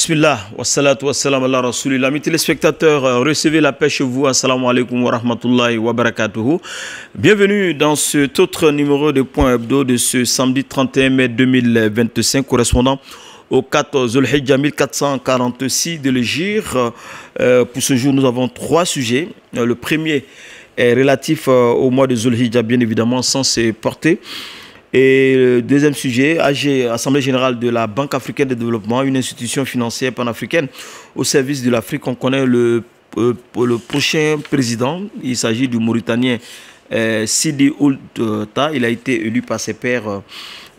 Bismillah, wassalatu wassalam ala rasulillah. Mes téléspectateurs, recevez la paix chez vous. Assalamu alaikum wa rahmatullahi wa barakatuhu. Bienvenue dans cet autre numéro de Point Hebdo de ce samedi 31 mai 2025, correspondant au 4 Zulhijja 1446 de l'Hégire. Pour ce jour, nous avons trois sujets. Le premier est relatif au mois de Zulhijja, bien évidemment, sans se porter. Et le deuxième sujet, AG, Assemblée Générale de la Banque Africaine de Développement, une institution financière panafricaine au service de l'Afrique. On connaît le prochain président. Il s'agit du Mauritanien Sidi Ould Tah. Il a été élu par ses pairs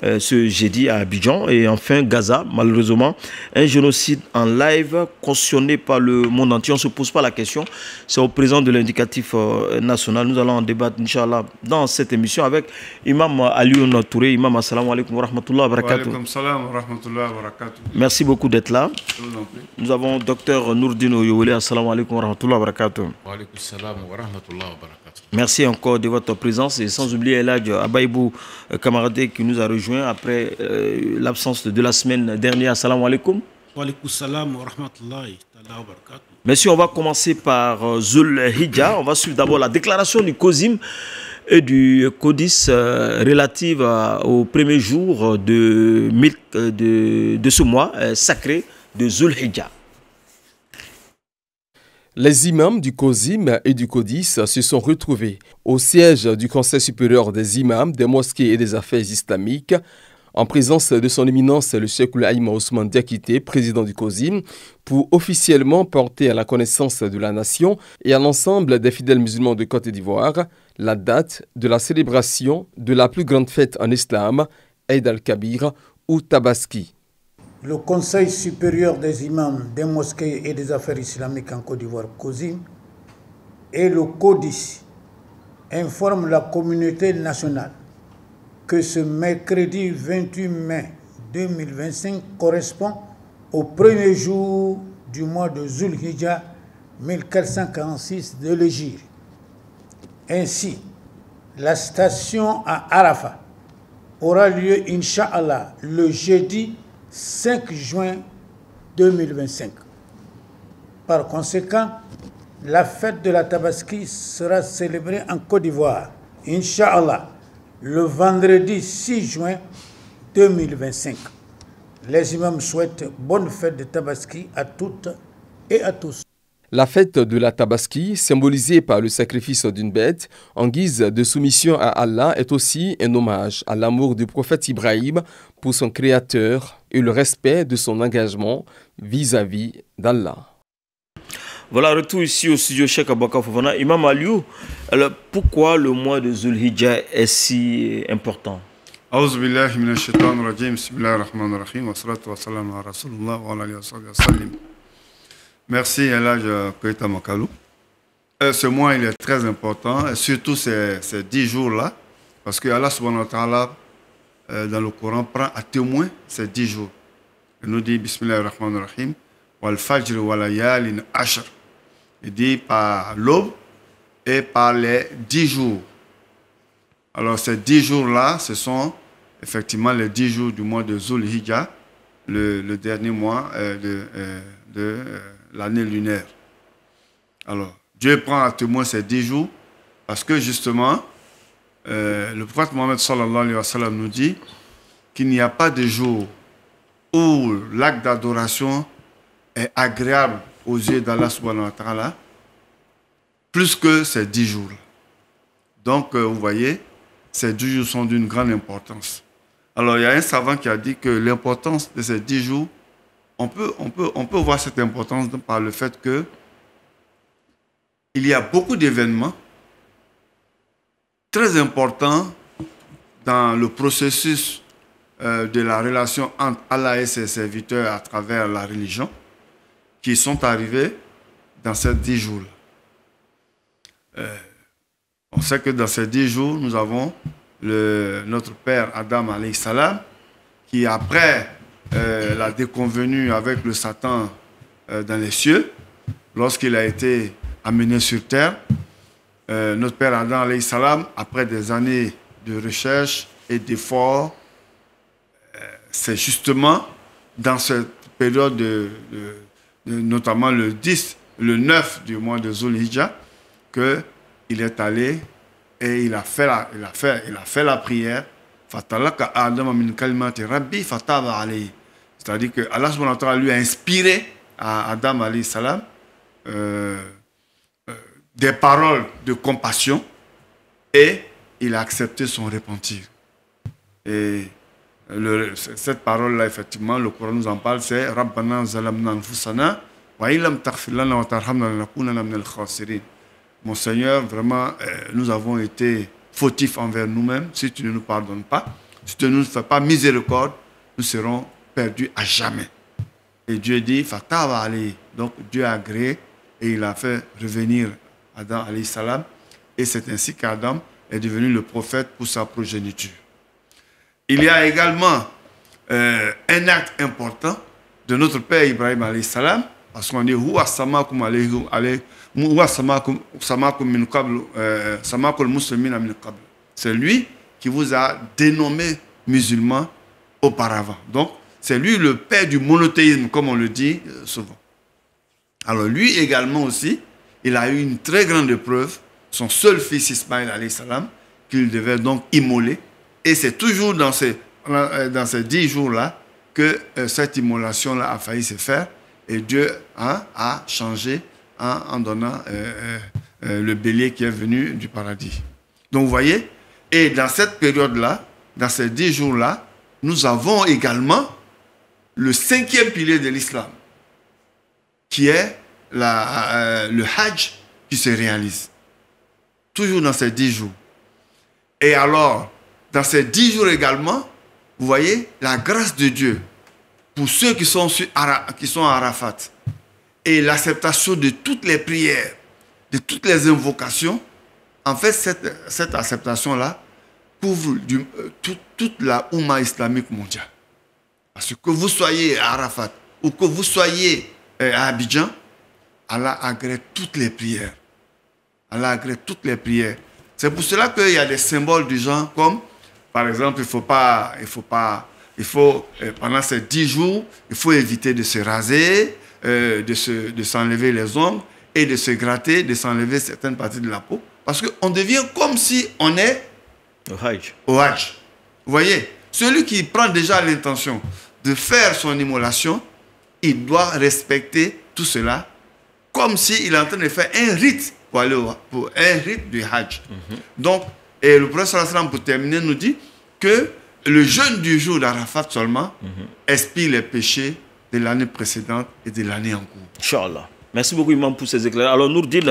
ce jeudi à Abidjan. Et enfin, Gaza, malheureusement, un génocide en live cautionné par le monde entier. On ne se pose pas la question. C'est au président de l'indicatif national. Nous allons en débattre, Inch'Allah, dans cette émission avec Imam Alioune Touré. Imam, assalamu alaikum wa rahmatullahi wa barakatuh. Wa alaikum salam wa rahmatullahi wa barakatuh. Merci beaucoup d'être là. Nous avons Dr Nourdine Oyewole. Assalamu alaikum wa rahmatullahi wa barakatuh. Wa alaikum salam wa rahmatullahi wa barakatuh. Merci encore de votre présence et sans oublier Eladj Abaïbou, camarade qui nous a rejoint après l'absence de la semaine dernière. Assalamu alaikum. Wa alaikum salam wa rahmatullahi wa barakatuh. Messieurs, on va commencer par Zulhijja. On va suivre d'abord la déclaration du COSIM et du CODIS relative au premier jour de ce mois sacré de Zulhijja. Les imams du COSIM et du CODIS se sont retrouvés au siège du Conseil supérieur des imams, des mosquées et des affaires islamiques, en présence de son éminence le Cheikh Oulaïma Ousmane Diakité, président du COSIM, pour officiellement porter à la connaissance de la nation et à l'ensemble des fidèles musulmans de Côte d'Ivoire la date de la célébration de la plus grande fête en islam, Eid al-Kabir ou Tabaski. Le Conseil supérieur des imams des mosquées et des affaires islamiques en Côte d'Ivoire, COSIM, et le CODIS informent la communauté nationale que ce mercredi 28 mai 2025 correspond au premier jour du mois de Zulhijja 1446 de l'Hégire. Ainsi, la station à Arafat aura lieu, Inch'Allah, le jeudi 5 juin 2025. Par conséquent, la fête de la Tabaski sera célébrée en Côte d'Ivoire, Inch'Allah, le vendredi 6 juin 2025. Les imams souhaitent bonne fête de Tabaski à toutes et à tous. La fête de la Tabaski, symbolisée par le sacrifice d'une bête en guise de soumission à Allah, est aussi un hommage à l'amour du prophète Ibrahim pour son créateur et le respect de son engagement vis-à-vis d'Allah. Voilà, retour ici au studio Cheikh Abouaka Fofana. Imam Aliou, alors pourquoi le mois de Zulhijja est si important? A'udhu billahi minash shaitanir rajim. Bismillahir rahmanir rahim. Wa salatu wa salam ala rasulullah wa ala alihi wa sallam. Merci Eladj Koita Makalou. Ce mois, il est très important, et surtout ces 10 jours-là, parce que Allah subhanahu wa ta'ala, dans le Coran, prend à témoin ces 10 jours. Il nous dit, Bismillahir rahmanir rahim, wal fajr wa layalin ashr. Il dit par l'aube et par les 10 jours. Alors ces 10 jours-là, ce sont effectivement les 10 jours du mois de Zulhijja, le dernier mois de l'année lunaire. Alors, Dieu prend à témoin ces 10 jours parce que justement, le prophète Mohammed sallallahu alayhi wa sallam nous dit qu'il n'y a pas de jour où l'acte d'adoration est agréable aux yeux d'Allah subhanahu wa ta'ala plus que ces 10 jours. Donc, vous voyez, ces 10 jours sont d'une grande importance. Alors, il y a un savant qui a dit que l'importance de ces 10 jours, on peut voir cette importance par le fait que il y a beaucoup d'événements très importants dans le processus de la relation entre Allah et ses serviteurs à travers la religion qui sont arrivés dans ces 10 jours-là. On sait que dans ces 10 jours, nous avons notre père Adam alayhi salam qui après la déconvenue avec le Satan dans les cieux, lorsqu'il a été amené sur terre, notre père Adam alayhi salam, après des années de recherche et d'efforts, c'est justement dans cette période notamment le 10, le 9 du mois de Zulhijjah, qu'il est allé et il a fait la prière. C'est-à-dire que Allah subhanahu wa ta'ala lui a inspiré à Adam alayhi salam des paroles de compassion et il a accepté son repentir. Et cette parole-là, effectivement, le Coran nous en parle, c'est Rabbana zalamna anfusana wa illam taghfir lana wa tarhamna lanakunanna minal khasirin. Mon Seigneur, vraiment, nous avons été fautifs envers nous-mêmes. Si tu ne nous pardonnes pas, si tu ne nous fais pas miséricorde, nous serons perdus à jamais. Et Dieu dit, Fatava alayhi. Donc Dieu a agréé et il a fait revenir Adam alayhi salam. Et c'est ainsi qu'Adam est devenu le prophète pour sa progéniture. Il y a également un acte important de notre père Ibrahim alayhi salam, parce qu'on dit Huwa samakum alayhi Huwa samakum min qabl samakul muslimin min qabl. C'est lui qui vous a dénommé musulmans auparavant. Donc c'est lui le père du monothéisme, comme on le dit souvent. Alors lui également aussi, il a eu une très grande épreuve, son seul fils Ismaël alayhi salam, qu'il devait donc immoler. Et c'est toujours dans ces 10 jours-là que cette immolation-là a failli se faire. Et Dieu a changé en donnant le bélier qui est venu du paradis. Donc vous voyez, et dans cette période-là, dans ces 10 jours-là, nous avons également le 5e pilier de l'islam, qui est le Hajj qui se réalise. Toujours dans ces 10 jours. Et alors, dans ces 10 jours également, vous voyez, la grâce de Dieu pour ceux qui sont à Arafat et l'acceptation de toutes les prières, de toutes les invocations, en fait, cette acceptation-là couvre toute la Oumma islamique mondiale. Parce que vous soyez à Arafat ou que vous soyez à Abidjan, Allah agrée toutes les prières. Allah agrée toutes les prières. C'est pour cela qu'il y a des symboles du genre comme, par exemple, pendant ces 10 jours, il faut éviter de se raser, de s'enlever les ongles et de se gratter, de s'enlever certaines parties de la peau. Parce qu'on devient comme si on est au Hajj. Vous voyez, celui qui prend déjà l'intention de faire son immolation, il doit respecter tout cela comme s'il est en train de faire un rite pour aller pour un rite du Hajj. Donc, et le prophète sallam, pour terminer, nous dit que le jeûne du jour d'Arafat seulement expie les péchés de l'année précédente et de l'année en cours. Inch'Allah. Merci beaucoup, Imam, pour ces éclairages. Alors, Nourdine,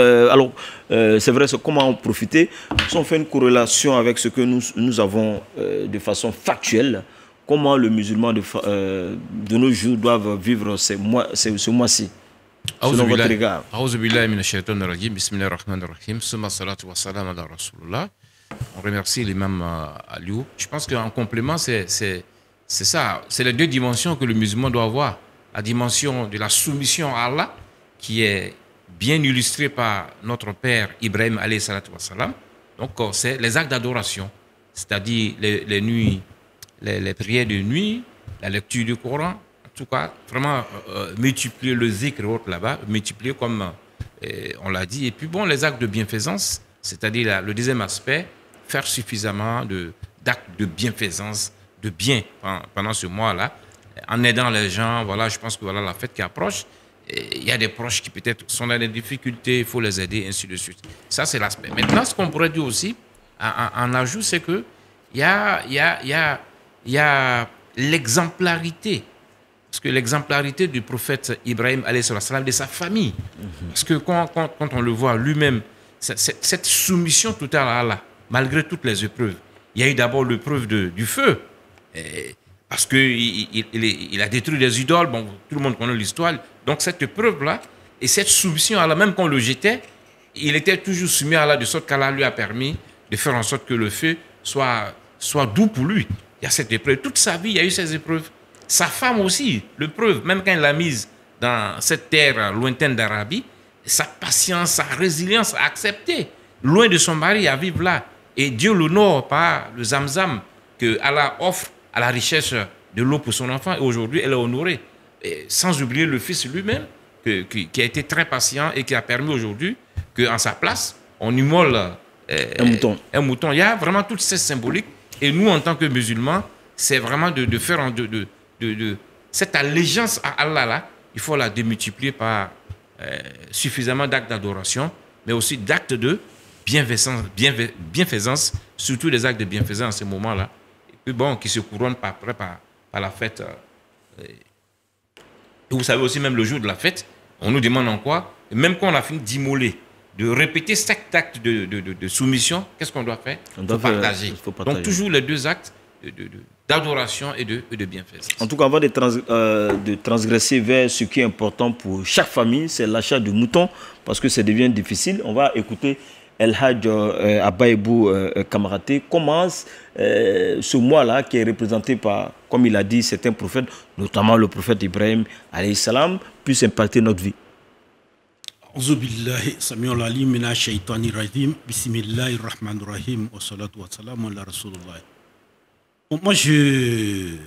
c'est vrai, c'est comment en profiter. Si on fait une corrélation avec ce que nous avons de façon factuelle, comment le musulman de nos jours doivent vivre ce mois-ci, selon votre regard. On remercie l'imam Aliou. Je pense qu'en complément, c'est ça. C'est les deux dimensions que le musulman doit avoir. La dimension de la soumission à Allah, qui est bien illustrée par notre père Ibrahim alayhi salatu wassalam. Donc, c'est les actes d'adoration, c'est-à-dire les nuits, les prières de nuit, la lecture du Coran. En tout cas, vraiment multiplier le zikr là-bas, multiplier comme on l'a dit. Et puis, bon, les actes de bienfaisance, c'est-à-dire le deuxième aspect, faire suffisamment d'actes de bienfaisance, de bien pendant ce mois-là, en aidant les gens. Voilà, je pense que voilà la fête qui approche. Il y a des proches qui peut-être sont dans des difficultés, il faut les aider, ainsi de suite. Ça, c'est l'aspect. Maintenant, ce qu'on pourrait dire aussi, en ajout, c'est qu'il y a l'exemplarité. Parce que l'exemplarité du prophète Ibrahim, alayhi salam, de sa famille. Parce que quand on le voit lui-même, cette soumission totale à Allah, malgré toutes les épreuves. Il y a eu d'abord l'épreuve du feu, parce qu'il a détruit des idoles, bon, tout le monde connaît l'histoire. Donc cette épreuve-là, et cette soumission à Allah, même quand on le jetait, il était toujours soumis à Allah, de sorte qu'Allah lui a permis de faire en sorte que le feu soit doux pour lui. Il y a cette épreuve. Toute sa vie, il y a eu ces épreuves. Sa femme aussi, l'épreuve, même quand il l'a mise dans cette terre lointaine d'Arabie, sa patience, sa résilience à accepter, loin de son mari, à vivre là. Et Dieu l'honore par le zamzam que Allah offre à la richesse de l'eau pour son enfant. Et aujourd'hui, elle est honorée. Et sans oublier le fils lui-même, qui a été très patient et qui a permis aujourd'hui qu'en sa place, on immole un mouton. Un mouton. Il y a vraiment toute cette symbolique. Et nous, en tant que musulmans, c'est vraiment de faire cette allégeance à Allah, là, il faut la démultiplier par suffisamment d'actes d'adoration, mais aussi d'actes de bienfaisance, surtout des actes de bienfaisance à ce moment-là, et puis bon, qui se couronnent par la fête. Et vous savez aussi, même le jour de la fête, on nous demande en quoi, même quand on a fini d'immoler, de répéter cet acte de soumission, qu'est-ce qu'on doit faire? Il faut partager. Donc toujours les deux actes d'adoration et de bienfaisance. En tout cas, avant de transgresser vers ce qui est important pour chaque famille, c'est l'achat de moutons, parce que ça devient difficile. On va écouter El Hadj Abaïbou Kamaraté. Comment ce mois-là, qui est représenté par, comme il a dit, certains prophètes, notamment le prophète Ibrahim, alayhi salam, puisse impacter notre vie. أعوذ بالله سميع العليم من الشيطان الرجيم بسم الله الرحمن الرحيم والصلاة والسلام على رسول الله. Moi, Dieu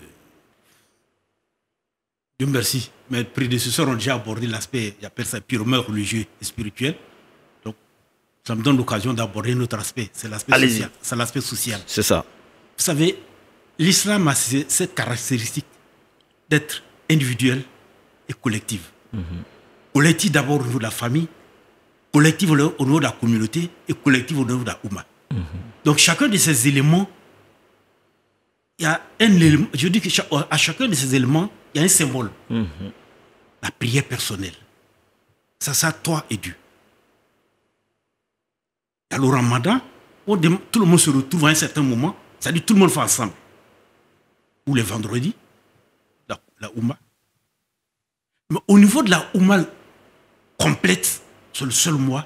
merci, mes prédécesseurs ont déjà abordé l'aspect, j'appelle ça purement religieux et spirituel. Donc, ça me donne l'occasion d'aborder notre aspect, c'est l'aspect social. C'est l'aspect social. C'est ça. Vous savez, l'islam a cette caractéristique d'être individuel et collectif. Collectif d'abord au niveau de la famille, collectif au niveau de la communauté et collectif au niveau de la Oumma. Donc chacun de ces éléments, il y a un élément, je dis qu'à chacun de ces éléments, il y a un symbole. La prière personnelle. Ça, toi et Dieu. Il y a le ramadan, où tout le monde se retrouve à un certain moment, c'est-à-dire tout le monde fait ensemble. Ou les vendredis, la Oumma. Mais au niveau de la Oumma complète, c'est le seul mois,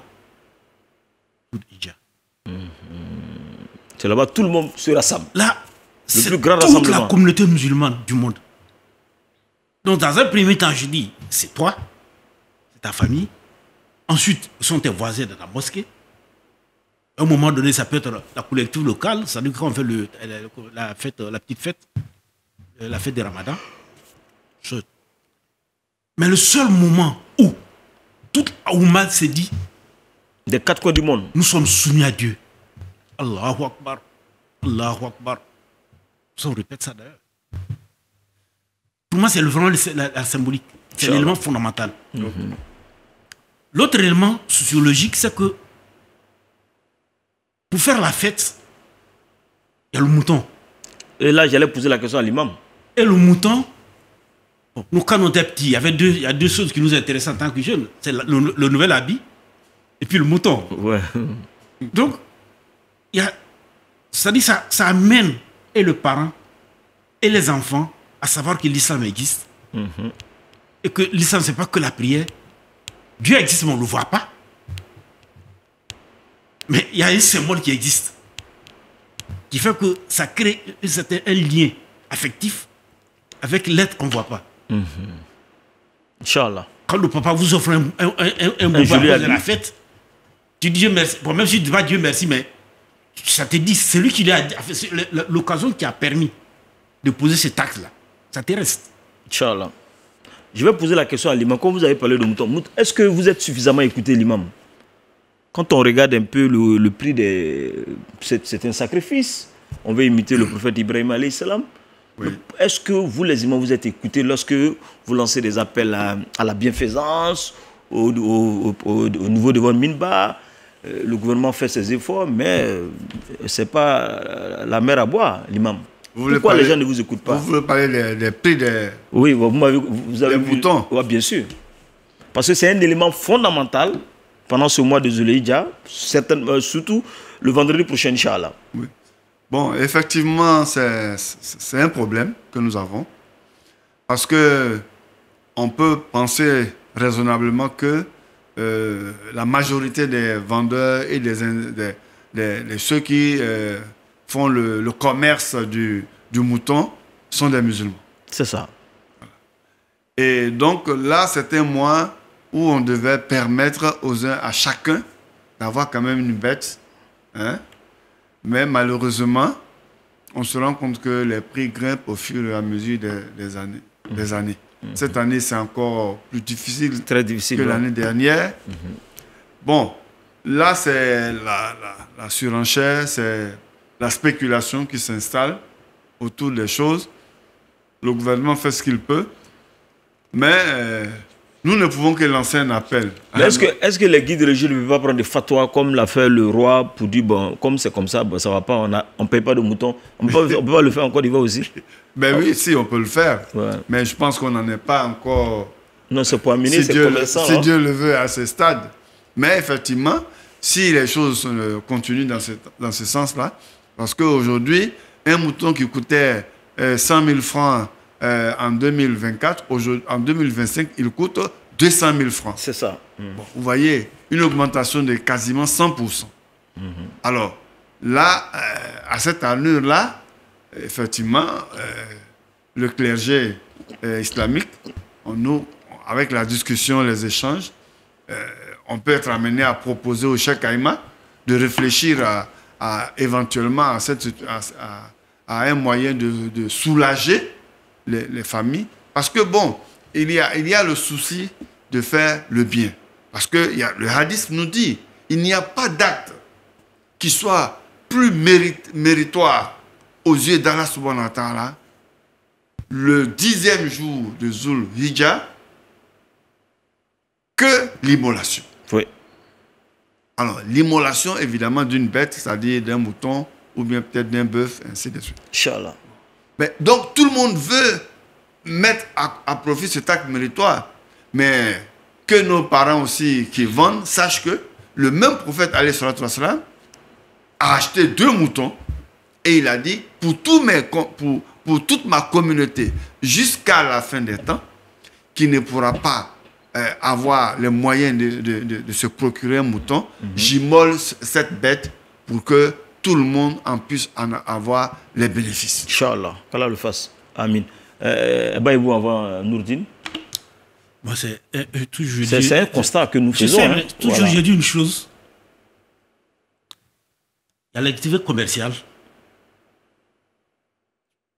c'est là-bas, tout le monde se rassemble. Là, le plus grand toute rassemblement. la communauté musulmane du monde. Donc, dans un premier temps, je dis, c'est toi, c'est ta famille. Ensuite, ce sont tes voisins de la mosquée. À un moment donné, ça peut être la collective locale, c'est-à-dire quand on fait la petite fête, la fête des Ramadan. Mais le seul moment où toute Oumma s'est dit, des quatre coins du monde, nous sommes soumis à Dieu. Allahu Akbar, Allahu Akbar. Ça, on répète ça d'ailleurs. Pour moi, c'est vraiment la symbolique. C'est l'élément fondamental. L'autre élément sociologique, c'est que pour faire la fête, il y a le mouton. Et là, j'allais poser la question à l'imam. Et le mouton, nous, quand on était petits, il y a deux choses qui nous intéressaient en tant que jeunes. C'est le nouvel habit et puis le mouton. Ouais. Donc, ça amène et le parent et les enfants à savoir que l'islam existe. Et que l'islam, ce n'est pas que la prière. Dieu existe, mais on ne le voit pas. Mais il y a un symbole qui existe, qui fait que ça crée un lien affectif avec l'être qu'on ne voit pas. Inch'Allah. Quand le papa vous offre un bouba de la fête, tu dis Dieu merci. Bon, même si tu ne dis pas Dieu merci, mais ça te dit, c'est lui qui l'a l'occasion qui a permis de poser cet acte-là. Ça te reste. Inch'Allah. Je vais poser la question à l'imam. Quand vous avez parlé de mouton, est-ce que vous êtes suffisamment écouté l'imam? Quand on regarde un peu le prix des... C'est un sacrifice. On veut imiter le prophète Ibrahim alayhi salam. Oui. Est-ce que vous, les imams, vous êtes écoutés lorsque vous lancez des appels à la bienfaisance au niveau de votre minbar? Le gouvernement fait ses efforts, mais ce n'est pas la mer à boire, l'imam. Pourquoi les gens ne vous écoutent pas? Vous voulez parler des prix des... Oui, vous avez vu... moutons. Oui, bien sûr. Parce que c'est un élément fondamental pendant ce mois de Zulhijja, surtout le vendredi prochain, Inch'Allah. Oui. Bon, effectivement, c'est un problème que nous avons. Parce que on peut penser raisonnablement que la majorité des vendeurs et ceux qui font le commerce du mouton sont des musulmans. C'est ça. Voilà. Et donc là, c'est un mois où on devait permettre à chacun d'avoir quand même une bête. Hein? Mais malheureusement, on se rend compte que les prix grimpent au fur et à mesure des années. Cette année, c'est encore plus difficile, Très difficile, que ouais. l'année dernière. Bon, là, c'est la surenchère, c'est la spéculation qui s'installe autour des choses. Le gouvernement fait ce qu'il peut, mais nous ne pouvons que lancer un appel. Mais est-ce que les guides religieux ne peuvent pas prendre des fatwas comme l'a fait le roi pour dire, bon, comme c'est comme ça, bon, ça va pas, on ne paye pas de moutons. On peut pas le faire en Côte d'Ivoire aussi. Ben oui, si, on peut le faire. Ouais. Mais je pense qu'on n'en est pas encore, Non, c'est pour amener, c'est commerçant. si hein. Dieu le veut, à ce stade. Mais effectivement, si les choses continuent dans ce sens-là, parce qu'aujourd'hui, un mouton qui coûtait 100 000 francs en 2024, en 2025, il coûte 200 000 francs. C'est ça. Bon, vous voyez, une augmentation de quasiment 100%. Alors, là, à cette allure-là, effectivement, le clergé islamique, avec la discussion, les échanges, on peut être amené à proposer au Cheikh Aïma de réfléchir éventuellement à un moyen de soulager les familles. Parce que, bon, il y a le souci de faire le bien. Parce que le hadith nous dit, il n'y a pas d'acte qui soit plus méritoire aux yeux d'Allah subhanahu wa ta'ala le 10e jour de Zul Hijjah que l'immolation. Oui. Alors, l'immolation, évidemment, d'une bête, c'est-à-dire d'un mouton ou bien peut-être d'un bœuf, ainsi de suite. Inch'Allah. Mais, donc, tout le monde veut mettre à profit cet acte méritoire. Mais que nos parents aussi qui vendent sachent que le même prophète, alayhi salatu wassalam, a acheté 2 moutons et il a dit, pour toute ma communauté, jusqu'à la fin des temps, qui ne pourra pas avoir les moyens de se procurer un mouton, j'immole cette bête pour que tout le monde en puisse en avoir les bénéfices. Inch'Allah. Qu'Allah le fasse. Amin. Baïbou avant Nourdine. Moi, c'est un constat que nous faisons. Sais, toujours, j'ai dit une chose. Il y a l'activité commerciale.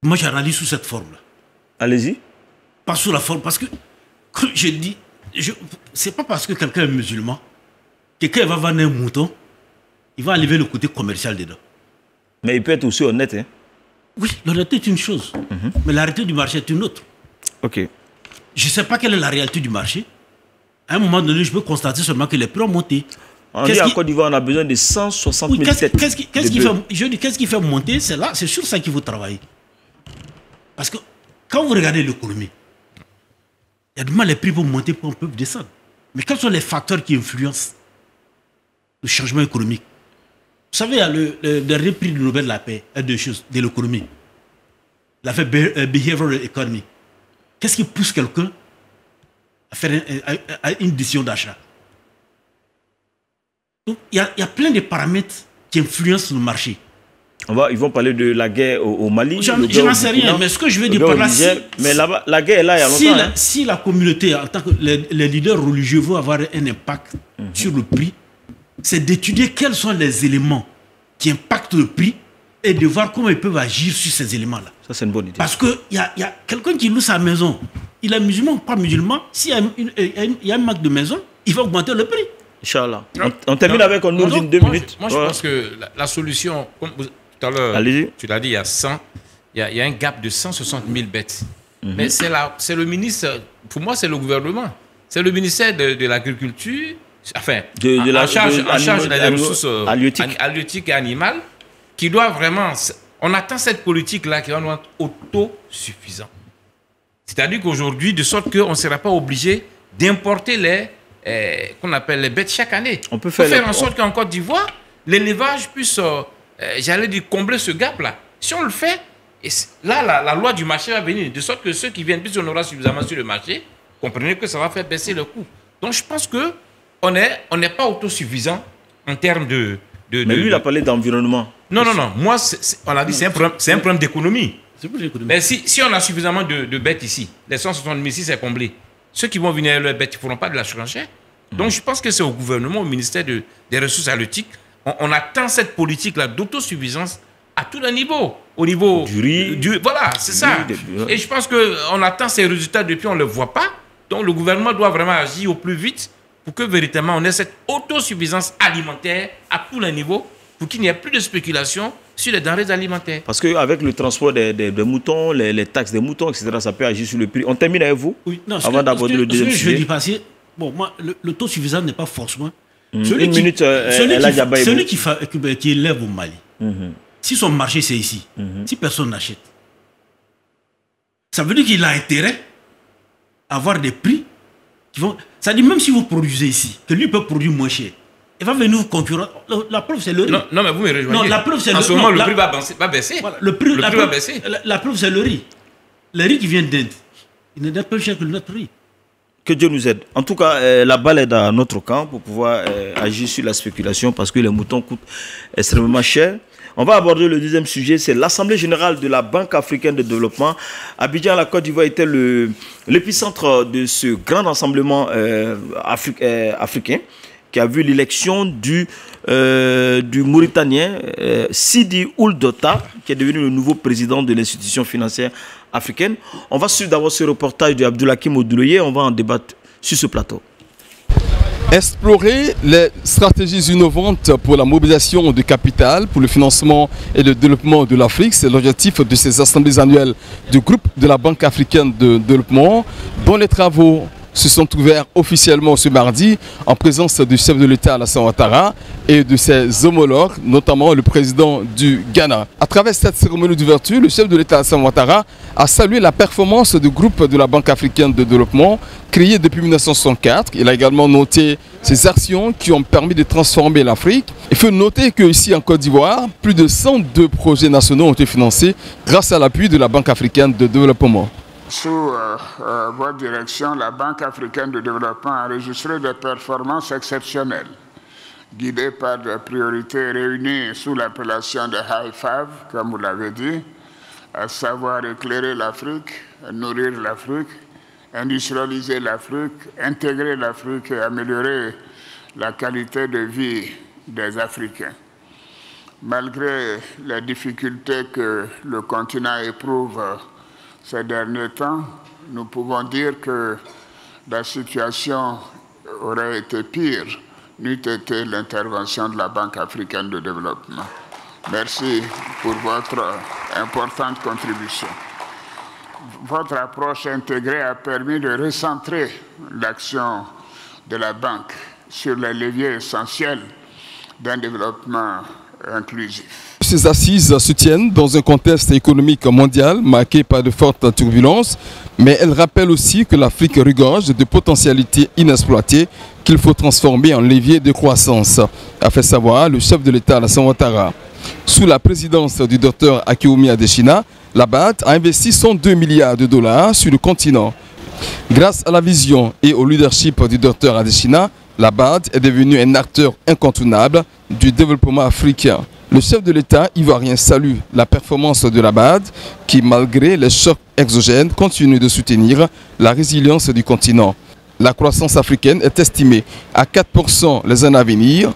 Moi, j'analyse sous cette forme-là. Allez-y. Pas sous la forme, parce que, comme je dis, c'est pas parce que quelqu'un est musulman, quelqu'un va vendre un mouton, il va enlever le côté commercial dedans. Mais il peut être aussi honnête. Hein? Oui, l'honnêteté est une chose, mais la réalité du marché est une autre. Ok. Je ne sais pas quelle est la réalité du marché. À un moment donné, je peux constater seulement que les prix ont monté. On dit en Côte d'Ivoire, on a besoin de 160 000 têtes. Qu'est-ce qui fait monter? C'est sur ça qu'il faut travailler. Parce que quand vous regardez l'économie, il y a du mal les prix pour monter, pour peuvent descendre. Mais quels sont les facteurs qui influencent le changement économique? Vous savez, il y a le dernier prix du Nobel de la paix, de choses, de l'économie. Il a fait Behavioral Economy. Qu'est-ce qui pousse quelqu'un à faire une décision d'achat? Donc, il y a plein de paramètres qui influencent le marché. Ils vont parler de la guerre au Mali. Je n'en sais rien, mais ce que je veux dire par là, mais là-bas, la guerre est là il y a longtemps. Si la communauté, en tant que les leaders religieux, veulent avoir un impact sur le prix, c'est d'étudier quels sont les éléments qui impactent le prix et de voir comment ils peuvent agir sur ces éléments-là. Ça, c'est une bonne idée. Parce qu'il y a quelqu'un qui loue sa maison, il est musulman ou pas musulman, s'il y a un manque de maison, il va augmenter le prix. Inch'Allah. On termine avec un Nourdine 2 minutes. Moi, je pense que la solution, comme tout à l'heure, tu l'as dit, il y a 100, il y a un gap de 160 000 bêtes. Mais c'est le ministre, pour moi, c'est le gouvernement. C'est le ministère de l'Agriculture, enfin, en charge des ressources halieutiques et animales, qui doit vraiment... On attend cette politique-là qui doit être autosuffisante. C'est-à-dire qu'aujourd'hui, de sorte qu'on ne sera pas obligé d'importer qu'on appelle les bêtes chaque année. On peut faire en sorte qu'en Côte d'Ivoire, l'élevage puisse, j'allais dire, combler ce gap-là. Si on le fait, et là, la loi du marché va venir, de sorte que ceux qui viennent, plus on aura suffisamment sur le marché, comprenez que ça va faire baisser le coût. Donc, je pense qu'on n'est pas autosuffisant en termes de... Mais lui, il a parlé d'environnement. Non. Moi, on a dit c'est un problème d'économie. Mais si on a suffisamment de bêtes ici, les 160 000 ici, c'est comblé. Ceux qui vont venir leurs bêtes, ils ne feront pas de la surenchère. Donc, je pense que c'est au gouvernement, au ministère des Ressources halieutiques. On attend cette politique-là d'autosuffisance à tous les niveaux. au niveau du riz. Voilà, c'est ça. Et je pense qu'on attend ces résultats depuis, on ne les voit pas. Donc le gouvernement doit vraiment agir au plus vite pour que véritablement on ait cette autosuffisance alimentaire à tous les niveaux, pour qu'il n'y ait plus de spéculation sur les denrées alimentaires. Parce qu'avec le transport des moutons, les taxes des moutons, etc., ça peut agir sur le prix. On termine avec vous, oui, non, avant d'aborder le deuxième sujet. Je dis parce que, bon, moi, l'autosuffisance n'est pas forcément... Celui qui élève au Mali, si son marché c'est ici, si personne n'achète, ça veut dire qu'il a intérêt à avoir des prix qui vont... Ça dit même si vous produisez ici, que lui peut produire moins cher, il va venir vous concurrencer. La preuve c'est le riz. Non, mais vous me rejoignez. Non, la preuve c'est le riz. En ce moment, le prix va baisser. Voilà, le prix va baisser. La preuve c'est le riz. Le riz qui vient d'Inde, il n'est pas plus cher que notre riz. Que Dieu nous aide. En tout cas, la balle est dans notre camp pour pouvoir agir sur la spéculation parce que les moutons coûtent extrêmement cher. On va aborder le deuxième sujet, c'est l'Assemblée générale de la Banque africaine de développement. Abidjan, la Côte d'Ivoire, était l'épicentre de ce grand rassemblement africain qui a vu l'élection du Mauritanien Sidi Ould Dota, qui est devenu le nouveau président de l'institution financière africaine. On va suivre d'abord ce reportage de Abdoulakim Odouloye, on va en débattre sur ce plateau. Explorer les stratégies innovantes pour la mobilisation de capital, pour le financement et le développement de l'Afrique, c'est l'objectif de ces assemblées annuelles du groupe de la Banque africaine de développement, dont les travaux se sont ouverts officiellement ce mardi en présence du chef de l'État Alassane Ouattara et de ses homologues, notamment le président du Ghana. À travers cette cérémonie d'ouverture, le chef de l'État Alassane Ouattara a salué la performance du groupe de la Banque africaine de développement créé depuis 1964. Il a également noté ces actions qui ont permis de transformer l'Afrique. Il faut noter qu'ici en Côte d'Ivoire, plus de 102 projets nationaux ont été financés grâce à l'appui de la Banque africaine de développement. Sous votre direction, la Banque africaine de développement a enregistré des performances exceptionnelles, guidées par des priorités réunies sous l'appellation de High Five, comme vous l'avez dit, à savoir éclairer l'Afrique, nourrir l'Afrique, industrialiser l'Afrique, intégrer l'Afrique et améliorer la qualité de vie des Africains. Malgré les difficultés que le continent éprouve ces derniers temps, nous pouvons dire que la situation aurait été pire n'eût été l'intervention de la Banque africaine de développement. Merci pour votre importante contribution. Votre approche intégrée a permis de recentrer l'action de la Banque sur les leviers essentiels d'un développement inclusif. Ces assises se tiennent dans un contexte économique mondial marqué par de fortes turbulences, mais elles rappellent aussi que l'Afrique regorge de potentialités inexploitées qu'il faut transformer en levier de croissance, a fait savoir le chef de l'État Alassane Ouattara. Sous la présidence du Dr Akiwumi Adesina, la BAD a investi 102 milliards de dollars sur le continent. Grâce à la vision et au leadership du Dr Adesina, la BAD est devenue un acteur incontournable du développement africain. Le chef de l'État ivoirien salue la performance de la BAD qui, malgré les chocs exogènes, continue de soutenir la résilience du continent. La croissance africaine est estimée à 4% les années à venir,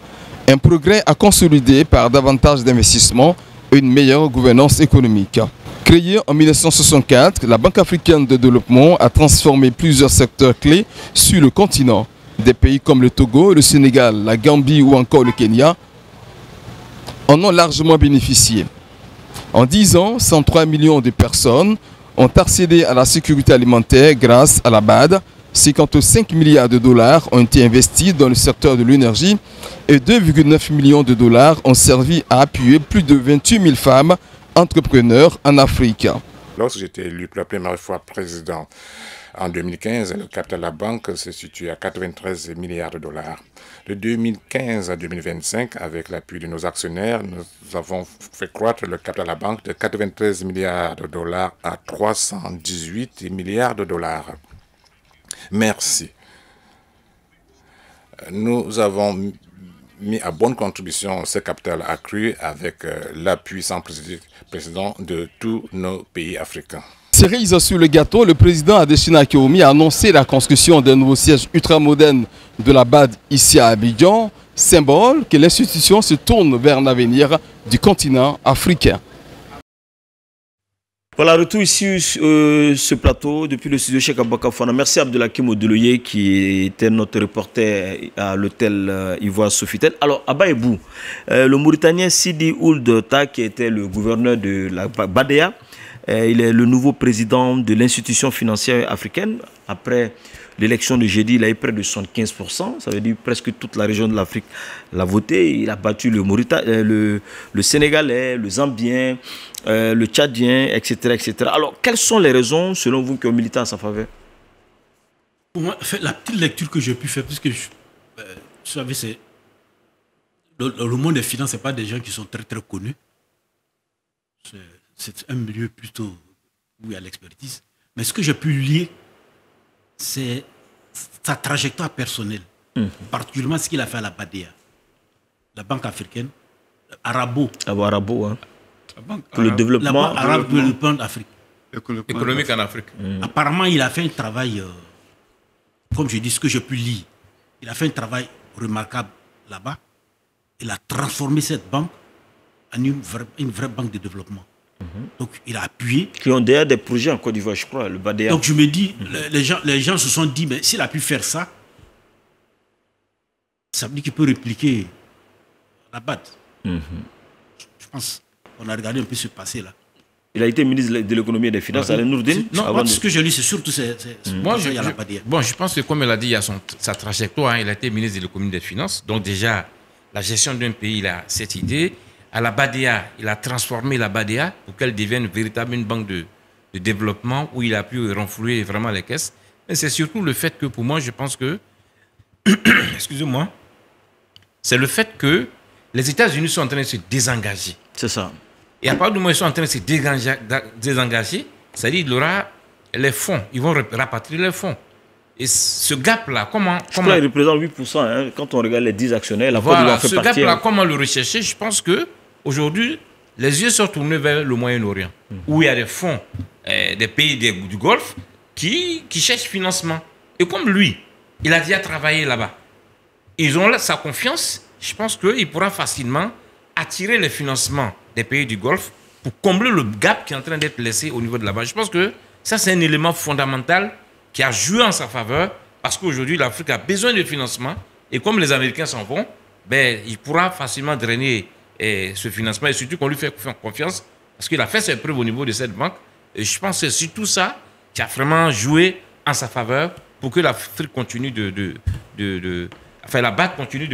un progrès à consolider par davantage d'investissements et une meilleure gouvernance économique. Créée en 1964, la Banque africaine de développement a transformé plusieurs secteurs clés sur le continent. Des pays comme le Togo, le Sénégal, la Gambie ou encore le Kenya en ont largement bénéficié. En 10 ans, 103 millions de personnes ont accédé à la sécurité alimentaire grâce à la BAD. 55 milliards de dollars ont été investis dans le secteur de l'énergie et 2,9 millions de dollars ont servi à appuyer plus de 28 000 femmes entrepreneurs en Afrique. Lorsque j'étais élu pour la première fois président en 2015, le capital de la banque se situe à 93 milliards de dollars. De 2015 à 2025, avec l'appui de nos actionnaires, nous avons fait croître le capital de la banque de 93 milliards de dollars à 318 milliards de dollars. Merci. Nous avons mis à bonne contribution ce capital accru avec l'appui sans précédent de tous nos pays africains. Cerise sur le gâteau, le président Adesina Akiwumi a annoncé la construction d'un nouveau siège ultramoderne de la BAD ici à Abidjan, symbole que l'institution se tourne vers l'avenir du continent africain. Voilà, retour ici sur ce plateau depuis le studio Cheikh Aboubacar Fofana. Merci à Abdelhakim Odeloye qui était notre reporter à l'hôtel Ivoire Sofitel. Alors, Abba Ebou, le Mauritanien Sidi Ould Ta, qui était le gouverneur de la BADEA, il est le nouveau président de l'institution financière africaine. Après l'élection de jeudi, il a eu près de 75%. Ça veut dire presque toute la région de l'Afrique l'a voté. Il a battu le Sénégalais, le Zambien, le Tchadien, etc., etc. Alors, quelles sont les raisons, selon vous, qui ont milité en sa faveur? Pour moi, la petite lecture que j'ai pu faire, puisque vous savez, c'est le monde des finances, ce n'est pas des gens qui sont très, très connus. C'est un milieu plutôt où il y a l'expertise. Mais ce que j'ai pu lire, c'est sa trajectoire personnelle, particulièrement ce qu'il a fait à la BADEA, la Banque africaine, Arabo. Arabo, hein. Pour le développement d'Afrique. Économique en Afrique. Apparemment, il a fait un travail, comme je dis, ce que j'ai pu lire, il a fait un travail remarquable là-bas. Il a transformé cette banque en une vraie banque de développement. Donc, il a appuyé. Qui ont d'ailleurs des projets en Côte d'Ivoire, je crois, le BADEA. Donc, je me dis, les gens se sont dit, mais s'il a pu faire ça, ça veut dire qu'il peut répliquer la BAD. Je pense qu'on a regardé un peu ce passé-là. Il a été ministre de l'économie et des finances, Alain Nourdine. Non, ce que je lis, c'est surtout moi, je pense que comme elle a dit, il y a sa trajectoire. Hein, il a été ministre de l'économie et des finances. Donc déjà, la gestion d'un pays, il a cette idée. À la BADEA, il a transformé la BADEA pour qu'elle devienne véritablement une banque de développement où il a pu renflouer vraiment les caisses. Mais c'est surtout le fait que, pour moi, je pense que, excusez-moi, c'est le fait que les États-Unis sont en train de se désengager. C'est ça. Et à partir du moment où ils sont en train de se désengager, c'est-à-dire qu'il y aura les fonds, ils vont rapatrier les fonds. Et ce gap-là, comment il représente 8%, hein, quand on regarde les 10 actionnaires, la Côte voilà, fait ce gap-là, comment le rechercher? Je pense que aujourd'hui, les yeux sont tournés vers le Moyen-Orient, où il y a des fonds des pays du Golfe qui cherchent financement. Et comme lui, il a déjà travaillé là-bas, ils ont sa confiance, je pense qu'il pourra facilement attirer les financements des pays du Golfe pour combler le gap qui est en train d'être laissé au niveau de là-bas. Je pense que ça, c'est un élément fondamental qui a joué en sa faveur, parce qu'aujourd'hui, l'Afrique a besoin de financement, et comme les Américains s'en vont, ben, il pourra facilement drainer ce financement, et surtout qu'on lui fait confiance, parce qu'il a fait ses preuves au niveau de cette banque, et je pense que c'est surtout ça qui a vraiment joué en sa faveur pour que l'Afrique continue enfin, la BAD continue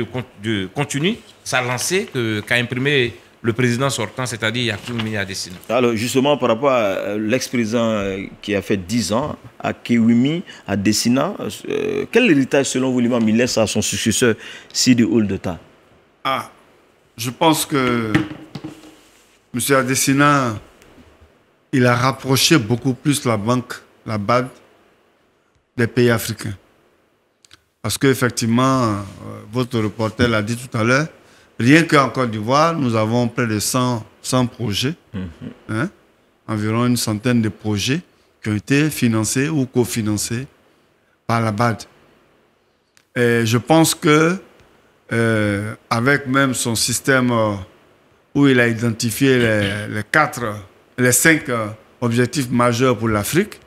sa lancée qu'a imprimé le président sortant, c'est-à-dire Akéwumi Adesina. Alors justement, par rapport à l'ex-président qui a fait 10 ans, Akéwumi Adesina, quel héritage selon vous, l'imam, il laisse à son successeur Sidi Ould Ta? Je pense que M. Adesina, il a rapproché beaucoup plus la banque, la BAD, des pays africains. Parce qu'effectivement, votre reporter l'a dit tout à l'heure, rien qu'en Côte d'Ivoire, nous avons près de 100 projets, environ une centaine de projets qui ont été financés ou cofinancés par la BAD. Et je pense que avec même son système où il a identifié les 5 objectifs majeurs pour l'Afrique,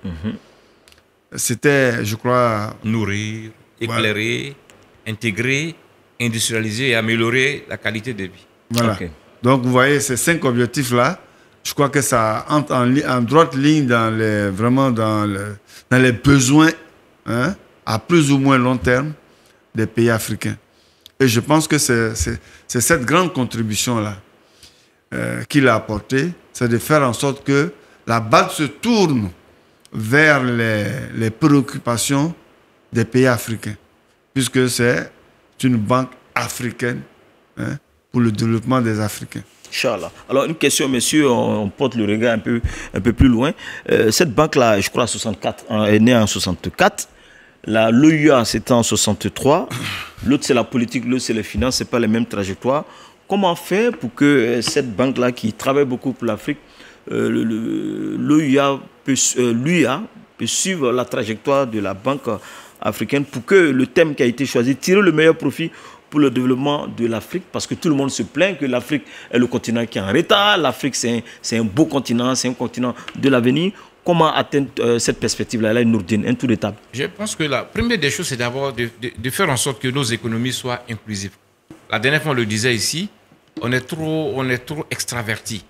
c'était, je crois... Nourrir, éclairer, intégrer, industrialiser et améliorer la qualité de vie. Voilà. Okay. Donc, vous voyez, ces 5 objectifs-là, je crois que ça entre en droite ligne dans les besoins à plus ou moins long terme des pays africains. Et je pense que c'est cette grande contribution-là qu'il a apportée, c'est de faire en sorte que la BAD se tourne vers les préoccupations des pays africains, puisque c'est une banque africaine pour le développement des Africains. Inch'Allah. Alors, une question, monsieur, on porte le regard un peu plus loin. Cette banque-là, je crois, est née en 64. L'OUA, c'était en 63. L'autre, c'est la politique, l'autre, c'est les finances. Ce n'est pas les mêmes trajectoires. Comment faire pour que cette banque-là, qui travaille beaucoup pour l'Afrique, l'OUA peut suivre la trajectoire de la banque africaine pour que le thème qui a été choisi, tirer le meilleur profit pour le développement de l'Afrique? Parce que tout le monde se plaint que l'Afrique est le continent qui est en retard. L'Afrique, c'est un beau continent, c'est un continent de l'avenir. Comment atteindre cette perspective-là, Nourdine, un tour de table? Je pense que la première des choses, c'est d'abord de faire en sorte que nos économies soient inclusives. La dernière fois, on le disait ici, on est trop extravertis.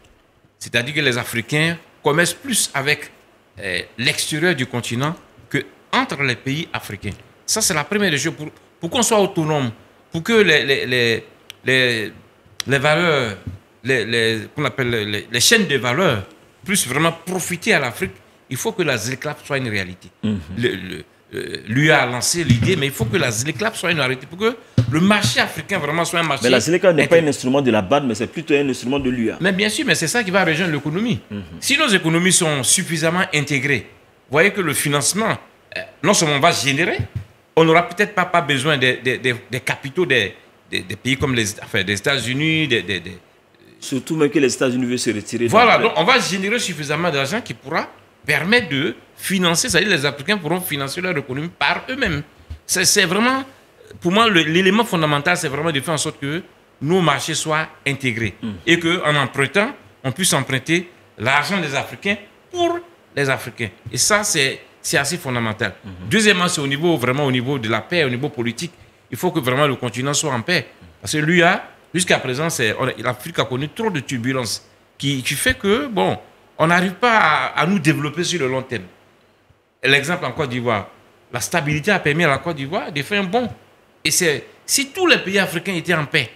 C'est-à-dire que les Africains commercent plus avec l'extérieur du continent qu'entre les pays africains. Ça, c'est la première des choses. Pour qu'on soit autonome, pour que les valeurs, qu'on appelle les chaînes de valeur puissent vraiment profiter à l'Afrique, il faut que la ZLECAf soit une réalité. Lui a lancé l'idée, mais il faut que la ZLECAf soit une réalité pour que le marché africain vraiment soit un marché. Mais la ZLECAf n'est pas un instrument de la BAD, mais c'est plutôt un instrument de l'UA. Mais bien sûr, mais c'est ça qui va rejoindre l'économie. Si nos économies sont suffisamment intégrées, vous voyez que le financement, non seulement va se générer, on n'aura peut-être pas besoin des capitaux des pays comme des États-Unis, surtout même que les États-Unis veulent se retirer. Voilà, donc on va générer suffisamment d'argent qui pourra permettre de financer, c'est-à-dire les Africains pourront financer leur économie par eux-mêmes. C'est vraiment, pour moi, l'élément fondamental, c'est vraiment de faire en sorte que nos marchés soient intégrés et qu'en empruntant, on puisse emprunter l'argent des Africains pour les Africains. Et ça, c'est assez fondamental. Deuxièmement, c'est vraiment au niveau de la paix, au niveau politique. Il faut que vraiment le continent soit en paix. Parce que l'UA, jusqu'à présent, l'Afrique a connu trop de turbulences qui fait que, bon, on n'arrive pas à nous développer sur le long terme. L'exemple en Côte d'Ivoire, la stabilité a permis à la Côte d'Ivoire de faire un bond. Et si tous les pays africains étaient en paix,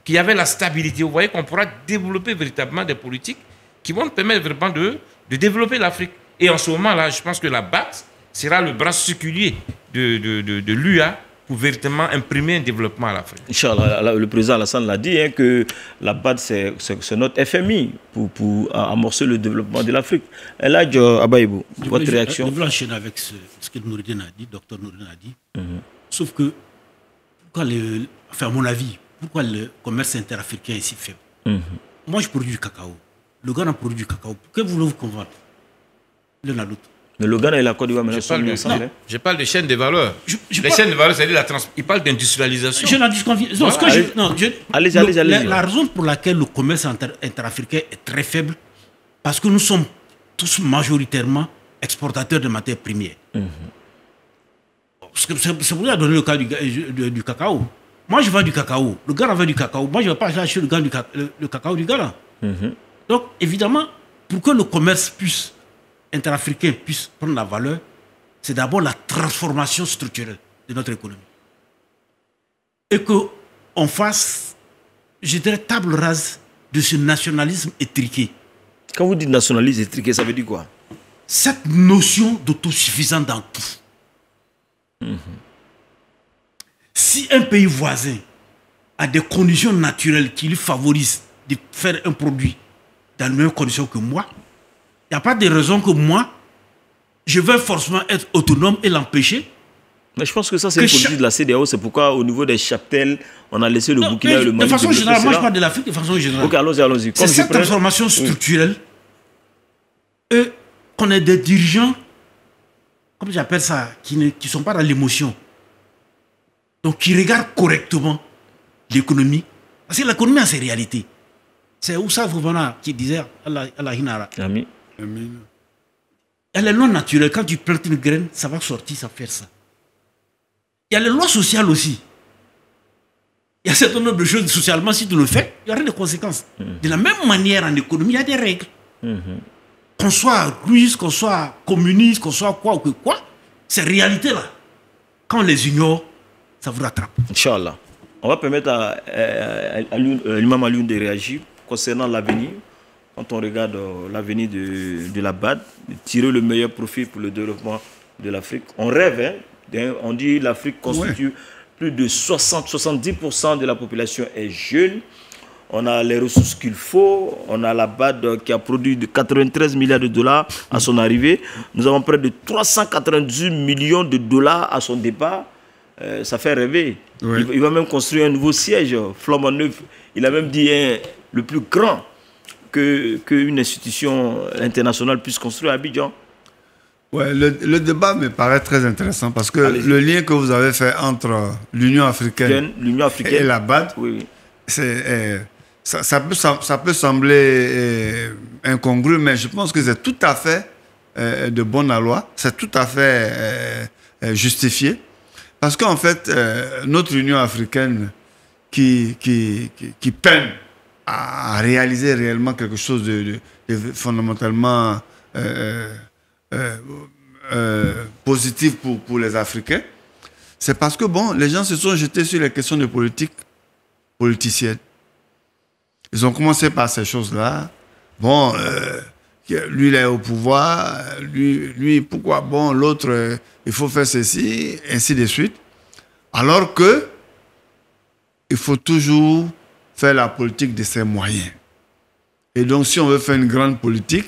qu'il y avait la stabilité, vous voyez qu'on pourra développer véritablement des politiques qui vont permettre vraiment de développer l'Afrique. Et en ce moment-là, je pense que la BAD sera le bras séculier de l'UA pour véritablement imprimer un développement à l'Afrique. Inch'Allah, le président Alassane l'a dit, que la BAD, c'est notre FMI pour amorcer le développement de l'Afrique. Et là, Abaïbou, votre réaction? Je veux enchaîner avec ce que Nourdine a dit, docteur Nourdine a dit. Sauf que, à mon avis, pourquoi le commerce interafricain est si faible? Moi, je produis du cacao. Le Ghana produit du cacao. Que voulez-vous qu'on vende l'un à l'autre? Mais le Ghana et la Côte d'Ivoire, je parle de chaîne de valeur. Les chaînes de valeur, c'est-à-dire il parle d'industrialisation. Je n'en dis qu'en allez-y. La raison pour laquelle le commerce interafricain est très faible, parce que nous sommes tous majoritairement exportateurs de matières premières. C'est pour ça que donner le cas du cacao. Moi, je vends du cacao. Le Ghana vend du cacao. Moi, je ne vais pas acheter le cacao du Ghana. Donc, évidemment, pour que le commerce interafricain puisse prendre la valeur, c'est d'abord la transformation structurelle de notre économie. Et qu'on fasse, je dirais, table rase de ce nationalisme étriqué. Quand vous dites nationalisme étriqué, ça veut dire quoi? Cette notion d'autosuffisance dans tout. Si un pays voisin a des conditions naturelles qui lui favorisent de faire un produit dans les mêmes conditions que moi, il n'y a pas de raison que moi, je vais forcément être autonome et l'empêcher. Mais je pense que ça, c'est une politique de la CEDEAO. C'est pourquoi, au niveau des chaptels, on a laissé le Burkina et le Mali. De façon générale, moi, je parle de l'Afrique de façon générale. Ok, allons-y. C'est cette transformation structurelle et qu'on ait des dirigeants, comme j'appelle ça, qui ne sont pas dans l'émotion. Donc, qui regardent correctement l'économie. Parce que l'économie a ses réalités. C'est Oussa Fofana qui disait Allah Hinara. Amin. Elle est non naturelle. Quand tu plantes une graine, ça va sortir, ça va faire ça. Il y a les lois sociales aussi. Il y a un certain nombre de choses socialement, si tu le fais, il y aura des conséquences. De la même manière, en économie, il y a des règles. Qu'on soit russe, qu'on soit communiste, qu'on soit quoi ou que quoi, ces réalités-là, quand on les ignore, ça vous rattrape. Inch'Allah. On va permettre à l'imam Alioune de réagir concernant l'avenir. Quand on regarde l'avenir de la BAD, de tirer le meilleur profit pour le développement de l'Afrique. On rêve, on dit que l'Afrique constitue plus de 60-70% de la population est jeune. On a les ressources qu'il faut. On a la BAD qui a produit de 93 milliards de dollars à son arrivée. Nous avons près de 398 millions de dollars à son départ. Ça fait rêver. Il va même construire un nouveau siège, flambant neuf. Il a même dit le plus grand qu'une institution internationale puisse construire à Abidjan. Ouais, le débat me paraît très intéressant parce que le lien que vous avez fait entre l'Union africaine et la BAD, oui. Ça peut sembler incongru, mais je pense que c'est tout à fait de bonne loi, c'est tout à fait justifié. Parce qu'en fait, notre Union africaine qui peine à réaliser réellement quelque chose de fondamentalement positif pour les Africains, c'est parce que bon, les gens se sont jetés sur les questions de politique politicienne. Ils ont commencé par ces choses-là. Bon, lui, il est au pouvoir. Lui pourquoi bon, l'autre, il faut faire ceci, ainsi de suite. Alors que il faut toujours faire la politique de ses moyens. Et donc, si on veut faire une grande politique,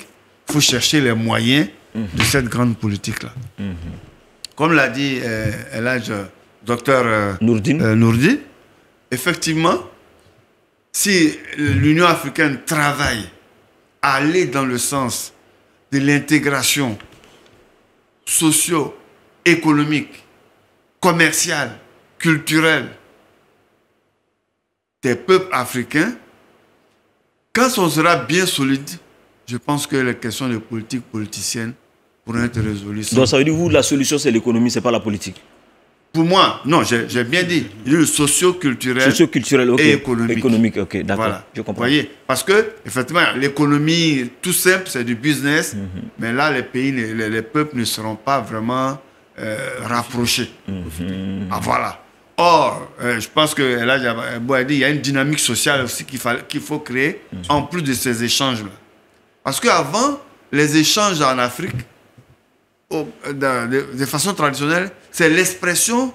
il faut chercher les moyens de cette grande politique-là. Comme l'a dit docteur Nourdine, effectivement, si l'Union africaine travaille à aller dans le sens de l'intégration socio-économique, commerciale, culturelle des peuples africains, quand on sera bien solide, je pense que les questions de politique politicienne pourront être résolues. Donc ça veut dire que la solution c'est l'économie, c'est pas la politique? Pour moi, non, j'ai bien dit, le socio-culturel okay. Et économique. Économique, ok, d'accord, voilà. Je comprends. Vous voyez, parce que, effectivement, l'économie, tout simple, c'est du business, mais là, les pays, les peuples ne seront pas vraiment rapprochés. Ah, voilà. Or, je pense que là, il y a une dynamique sociale aussi qu'il faut créer, en plus de ces échanges-là. Parce qu'avant, les échanges en Afrique, de façon traditionnelle, c'est l'expression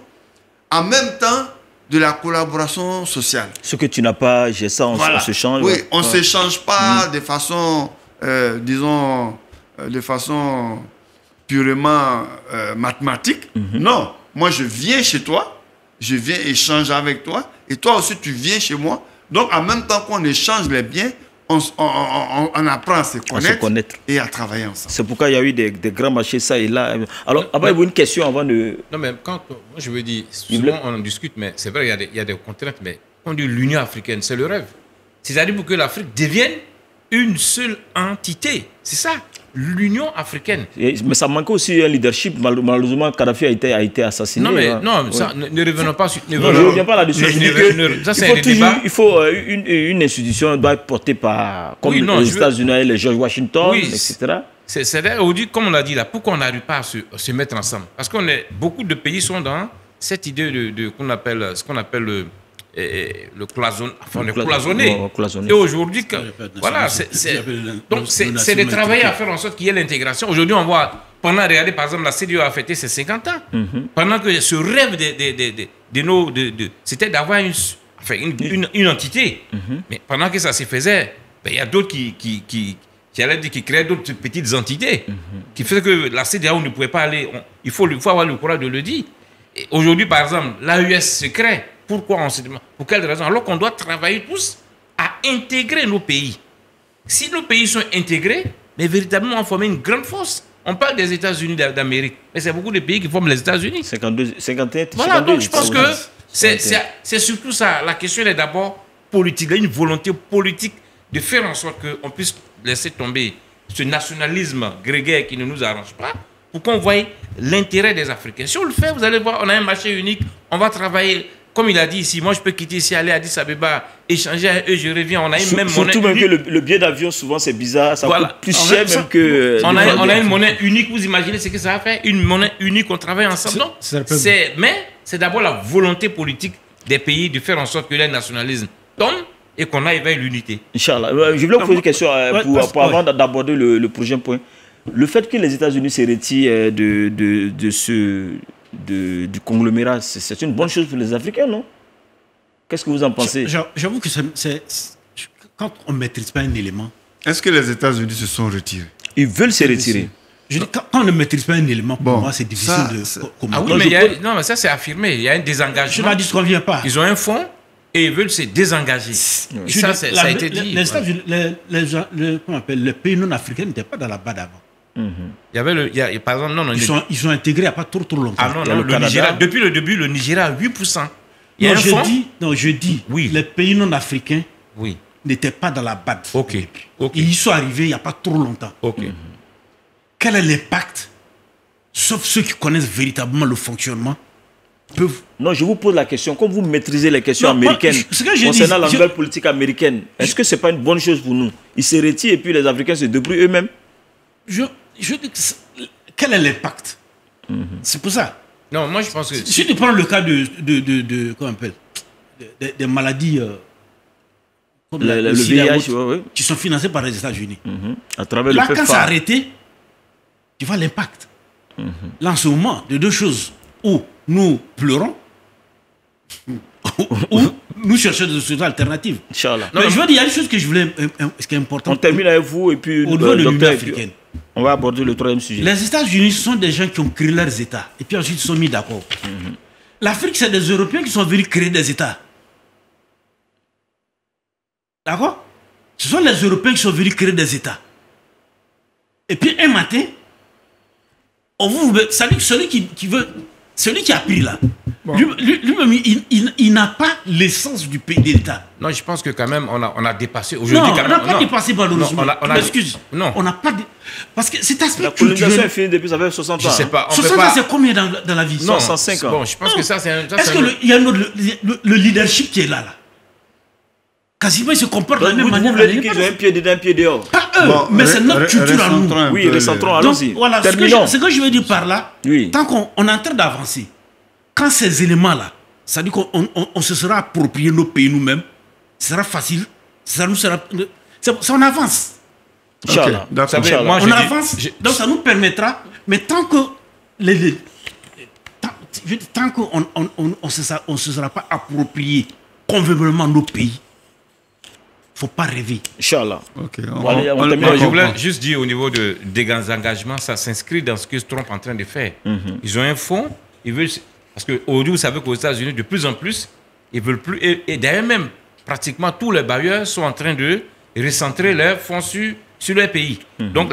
en même temps de la collaboration sociale. Ce que tu n'as pas, j'ai ça, on s'échange. Oui, on ne s'échange pas de façon, disons, de façon purement mathématique. Non, moi je viens chez toi, je viens échanger avec toi, et toi aussi tu viens chez moi. Donc en même temps qu'on échange les biens, on apprend à se connaître et à travailler ensemble. C'est pourquoi il y a eu des grands marchés, ça et là. Alors, après, une question avant de... Non, mais quand moi, je veux dire, souvent on en discute, mais c'est vrai, il y a des contraintes, mais on dit l'Union africaine, c'est le rêve. C'est-à-dire pour que l'Afrique devienne une seule entité. C'est ça, l'Union africaine. Mais ça manquait aussi un leadership. Malheureusement, Kadhafi a été assassiné. Non, mais non, ça, ne revenons pas sur... Je ne reviens pas là-dessus. Il faut une institution doit être portée par... Comme les États-Unis, les George Washington, etc. C'est-à-dire, aujourd'hui, comme on l'a dit là, pourquoi on n'arrive pas à se mettre ensemble? Parce que beaucoup de pays sont dans cette idée de ce qu'on appelle le cloisonné. Et aujourd'hui, voilà, c'est de travailler à faire en sorte qu'il y ait l'intégration. Aujourd'hui, on voit, regardez, par exemple, la CEDEAO a fêté ses 50 ans. Pendant que ce rêve c'était d'avoir une entité. Mais pendant que ça se faisait, il y a d'autres qui créaient d'autres petites entités, qui faisaient que la CEDEAO ne pouvait pas aller. Il faut avoir le courage de le dire. Aujourd'hui, par exemple, l'AES se crée. Pourquoi on se demande? Pour quelle raison? Alors qu'on doit travailler tous à intégrer nos pays. Si nos pays sont intégrés, mais véritablement on forme une grande force. On parle des États-Unis d'Amérique, mais c'est beaucoup de pays qui forment les États-Unis. 51. Voilà, donc je pense que c'est surtout ça. La question est d'abord politique. Il y a une volonté politique de faire en sorte qu'on puisse laisser tomber ce nationalisme grégaire qui ne nous arrange pas, pour qu'on voie l'intérêt des Africains. Si on le fait, vous allez voir, on a un marché unique, on va travailler. Comme il a dit ici, moi je peux quitter ici, aller à Addis Abeba, échanger avec eux, je reviens, on a une même monnaie. Surtout même que le billet d'avion, souvent c'est bizarre, ça coûte plus cher même que... On a une monnaie unique, vous imaginez ce que ça va faire? Une monnaie unique, on travaille ensemble. Mais c'est d'abord la volonté politique des pays de faire en sorte que le nationalisme tombe et qu'on aille vers l'unité. Inch'Allah. Je voulais vous poser une question pour avant d'aborder le prochain point. Le fait que les États-Unis se retirent du conglomérat, c'est une bonne chose pour les Africains, non? Qu'est-ce que vous en pensez? J'avoue que quand on ne maîtrise pas un élément... Est-ce que les États-Unis se sont retirés? Ils veulent se retirer. Quand on ne maîtrise pas un élément, pour moi, c'est difficile de commenter. Ah oui, mais ça c'est affirmé, il y a un désengagement. Je n'en disconviens pas. Ils ont un fonds et ils veulent se désengager. Ça a été dit. Les pays non africains n'étaient pas dans la BAD avant. Il y avait par exemple, non, ils sont intégrés il n'y a pas trop longtemps. Ah non, le Nigeria, depuis le début, le Nigeria a 8%. Je dis, oui. Les pays non africains n'étaient pas dans la BAD. Ils sont arrivés il n'y a pas trop longtemps. Quel est l'impact, sauf ceux qui connaissent véritablement le fonctionnement, peuvent... Non, je vous pose la question. Comme vous maîtrisez les questions américaines concernant la nouvelle politique américaine, est-ce que ce n'est pas une bonne chose pour nous? Ils se retirent et puis les Africains se débrouillent eux-mêmes. Je dis, quel est l'impact? C'est pour ça. Non, moi je pense que... Si tu prends le cas comment on appelle, des maladies comme le VIH, qui sont financées par les États-Unis. À travers le PEPFAR. Quand ça a arrêté, tu vois l'impact. Là, en ce moment, de deux choses. Où nous pleurons, ou nous cherchons des solutions alternatives. Mais je veux dire, il y a une chose que je voulais, ce qui est important. On termine avec vous et puis au niveau de l'Union africaine. On va aborder le troisième sujet. Les États-Unis sont des gens qui ont créé leurs États et puis ensuite ils sont mis d'accord. L'Afrique, c'est des Européens qui sont venus créer des États. D'accord? Ce sont les Européens qui sont venus créer des États. Et puis un matin, celui qui veut... Celui qui a pris là, lui-même, il n'a pas l'essence du pays d'État. Non, je pense que quand même, on a dépassé. Aujourd'hui, on n'a pas dépassé malheureusement. Excuse. Non. On n'a pas... Parce que cet aspect la colonisation est finie depuis ça fait 60 ans. Je sais pas. 60 ans, c'est combien dans la vie? Non, 105 ans. Bon, je pense que ça, c'est un... Est-ce qu'il y a le leadership qui est là? Quasiment, ils se comportent de la même manière. Vous voulez dire qu'ils ont un pied dedans, un pied dehors? Pas eux, mais c'est notre culture à nous. Oui, recentrons, allons-y. Voilà, ce que je veux dire par là, tant qu'on est en train d'avancer, quand ces éléments-là, ça dit qu'on se sera approprié nos pays nous-mêmes, ce sera facile, ça on avance. Inch'Allah. On avance, donc ça nous permettra, mais tant que tant qu'on ne se sera pas approprié convenablement nos pays, il ne faut pas rêver. Inch'Allah. Je voulais juste dire au niveau des engagements, ça s'inscrit dans ce que Trump est en train de faire. Ils ont un fonds, ils veulent... Parce qu'aujourd'hui, vous savez qu'aux États-Unis, de plus en plus, ils veulent plus... Et d'ailleurs même, pratiquement tous les bailleurs sont en train de recentrer leurs fonds sur leur pays. Donc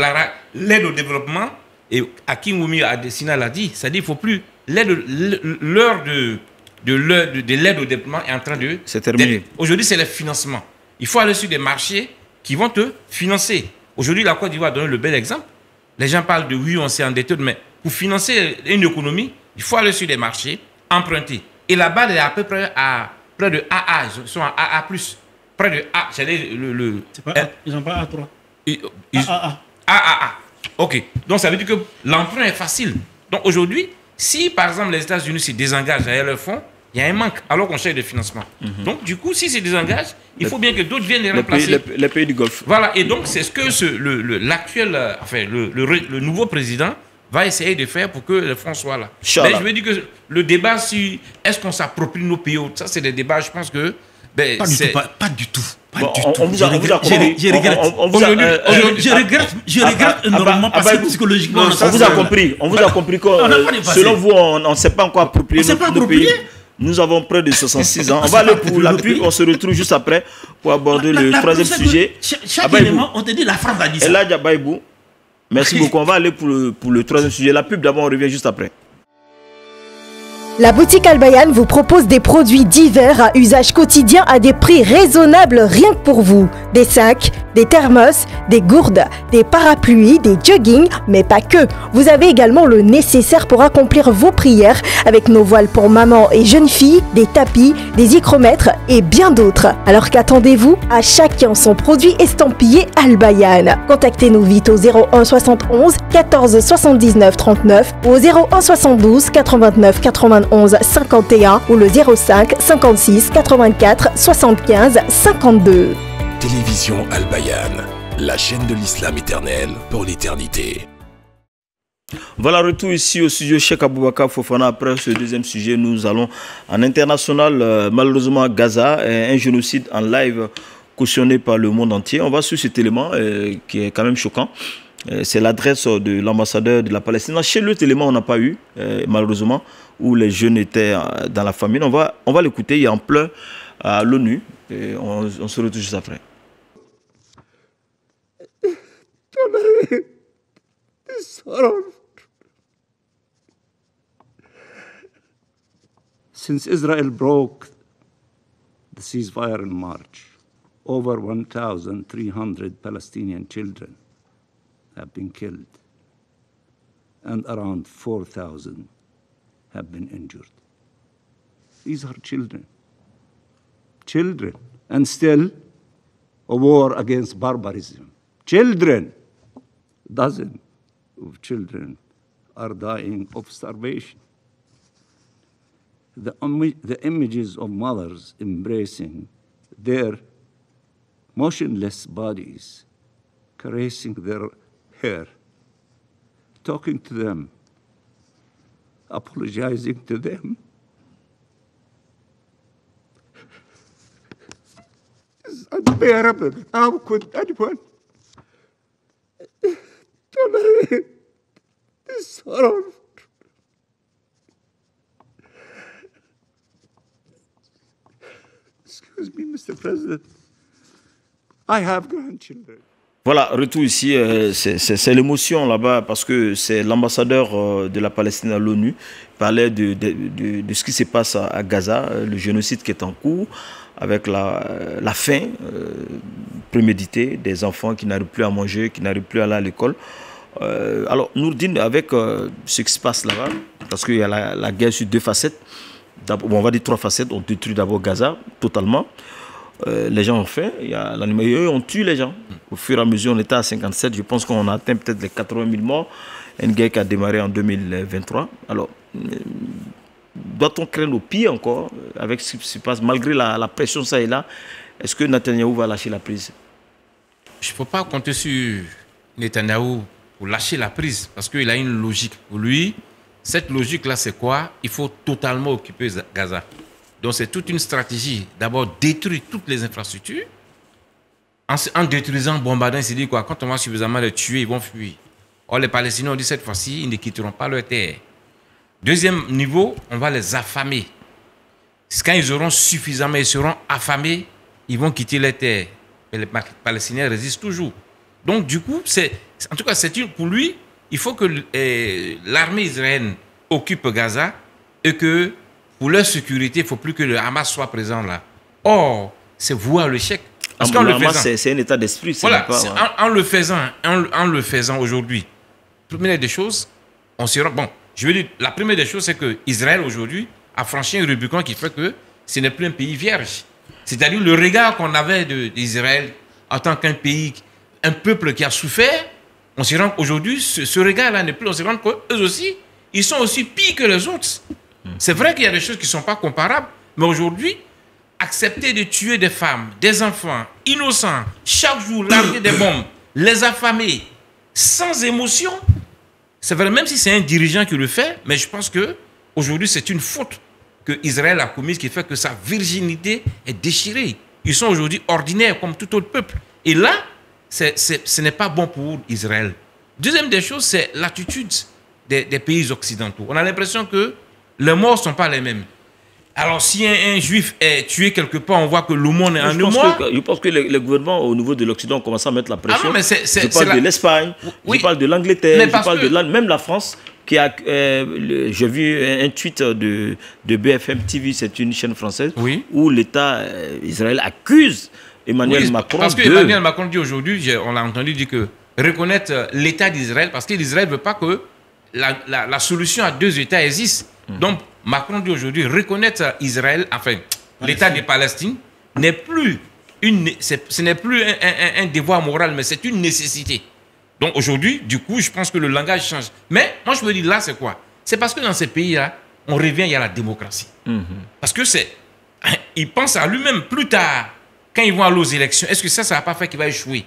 l'aide au développement, et Hakim Oumi Adesina l'a dit, c'est-à-dire qu'il ne faut plus... L'heure de l'aide au développement est en train de... C'est terminé. Aujourd'hui, c'est le financement. Il faut aller sur des marchés qui vont te financer. Aujourd'hui, la Côte d'Ivoire a donné le bel exemple. Les gens parlent de oui, on s'est endetté, mais pour financer une économie, il faut aller sur des marchés, emprunter. Et là-bas, il est à peu près à près de AA. Ils sont à AA+. Près de A. Ils n'ont pas A3. AAA. OK. Donc, ça veut dire que l'emprunt est facile. Donc, aujourd'hui, si, par exemple, les États-Unis se désengagent derrière leur fonds, il y a un manque, alors qu'on cherche des financements. Donc, du coup, s'ils se désengagent, il faut bien que d'autres viennent les remplacer. Les pays du Golfe. Voilà, et donc, c'est ce que le nouveau président va essayer de faire pour que les fonds soient là. Mais je veux dire que le débat sur est-ce qu'on s'approprie nos pays, ça, c'est des débats, je pense que... Pas du tout. On vous a compris. Je regrette énormément parce que psychologiquement... On vous a compris que selon vous, on ne s'est pas encore approprié nos pays. Nous avons près de 66 ans. On va aller pour la pub. On se retrouve juste après pour aborder le troisième sujet. Chaque élément, on te dit la France a dit ça. Et là, Diabaïbou, merci beaucoup. On va aller pour le troisième sujet. La pub, d'abord, on revient juste après. La boutique Al-Bayan vous propose des produits divers à usage quotidien à des prix raisonnables rien que pour vous. Des sacs, des thermos, des gourdes, des parapluies, des joggings, mais pas que. Vous avez également le nécessaire pour accomplir vos prières avec nos voiles pour maman et jeunes filles, des tapis, des hygromètres et bien d'autres. Alors qu'attendez-vous? À chacun son produit estampillé Al-Bayan. Contactez-nous vite au 01 71 14 79 39 ou au 01 72 89 91 51 ou le 05 56 84 75 52. Télévision Al-Bayan, la chaîne de l'islam éternel pour l'éternité. Voilà, retour ici au studio Cheikh Aboubakar Fofana. Après ce deuxième sujet, nous allons en international, malheureusement à Gaza, un génocide en live cautionné par le monde entier. On va sur cet élément qui est quand même choquant. C'est l'adresse de l'ambassadeur de la Palestine. Chez l'autre élément, on n'a pas eu, malheureusement, où les jeunes étaient dans la famine. On va l'écouter, il est en pleurs à l'ONU. On se retrouve juste après. horror. Since Israel broke the ceasefire in March, over 1,300 Palestinian children have been killed, and around 4,000 have been injured. These are children. Children. And still, a war against barbarism. Children. Dozens of children are dying of starvation. The images of mothers embracing their motionless bodies, caressing their hair, talking to them, apologizing to them, is unbearable. How could anyone tolerate this horror? Excuse me, Mr. President. I have grandchildren. Voilà, retour ici, c'est l'émotion là-bas parce que c'est l'ambassadeur de la Palestine à l'ONU parlait de ce qui se passe à Gaza, le génocide qui est en cours, avec la faim préméditée des enfants qui n'arrivent plus à manger, qui n'arrivent plus à aller à l'école. Alors, Nourdine, avec ce qui se passe là-bas, parce qu'il y a la guerre sur deux facettes, on va dire trois facettes, on détruit d'abord Gaza totalement. Les gens ont faim, eux on tue les gens. Au fur et à mesure, on était à 57, je pense qu'on a atteint peut-être les 80 000 morts. Une guerre qui a démarré en 2023. Alors, doit-on craindre au pire encore avec ce qui se passe, malgré la pression ça et là? Est-ce que Netanyahou va lâcher la prise? Je ne peux pas compter sur Netanyahou pour lâcher la prise, parce qu'il a une logique. Pour lui, cette logique-là, c'est quoi? Il faut totalement occuper Gaza. Donc c'est toute une stratégie. D'abord, détruire toutes les infrastructures. En détruisant, bombardant, il s'est dit quoi? Quand on va suffisamment les tuer, ils vont fuir. Or, les Palestiniens ont dit cette fois-ci, ils ne quitteront pas leur terre. Deuxième niveau, on va les affamer. Quand ils auront suffisamment, ils seront affamés, ils vont quitter les terres. Mais les Palestiniens résistent toujours. Donc, du coup, en tout cas, pour lui, il faut que l'armée israélienne occupe Gaza et que pour leur sécurité, il ne faut plus que le Hamas soit présent là. Or, c'est vouer l'échec. Parce qu'en le faisant, c'est un état d'esprit. Voilà, en le faisant aujourd'hui, première des choses, on se rend... Bon, je veux dire, la première des choses, c'est que Israël aujourd'hui a franchi un Rubicon qui fait que ce n'est plus un pays vierge. C'est-à-dire le regard qu'on avait d'Israël en tant qu'un pays, un peuple qui a souffert, on se rend aujourd'hui, ce regard-là n'est plus, on se rend compte qu'eux aussi, ils sont aussi pires que les autres. C'est vrai qu'il y a des choses qui ne sont pas comparables, mais aujourd'hui, accepter de tuer des femmes, des enfants innocents, chaque jour larguer des bombes, les affamer, sans émotion, c'est vrai, même si c'est un dirigeant qui le fait, mais je pense qu'aujourd'hui, c'est une faute que Israël a commise qui fait que sa virginité est déchirée. Ils sont aujourd'hui ordinaires comme tout autre peuple. Et là, ce n'est pas bon pour Israël. Deuxième des choses, c'est l'attitude des pays occidentaux. On a l'impression que les morts ne sont pas les mêmes. Alors, si un juif est tué quelque part, on voit que le monde est en émoi. Je pense que les gouvernements au niveau de l'Occident commencent à mettre la pression. Ah non, mais je parle de l'Espagne, oui, je parle de l'Angleterre, je parle de même la France, qui a... j'ai vu un tweet de BFM TV, c'est une chaîne française, oui, où l'État Israël accuse Emmanuel Macron. Parce que Emmanuel Macron dit aujourd'hui, on l'a entendu dire que reconnaître l'État d'Israël, parce que l'Israël ne veut pas que la solution à deux États existe. Donc, Macron dit aujourd'hui reconnaître Israël, enfin, l'État de Palestine, n'est plus ce n'est plus un devoir moral, mais c'est une nécessité. Donc aujourd'hui, du coup, je pense que le langage change. Mais moi, je me dis là, c'est quoi? C'est parce que dans ces pays-là, on revient, il y a la démocratie. Parce que il pense à lui-même plus tard, quand ils vont aller aux élections, est-ce que ça ne va pas faire qu'il va échouer?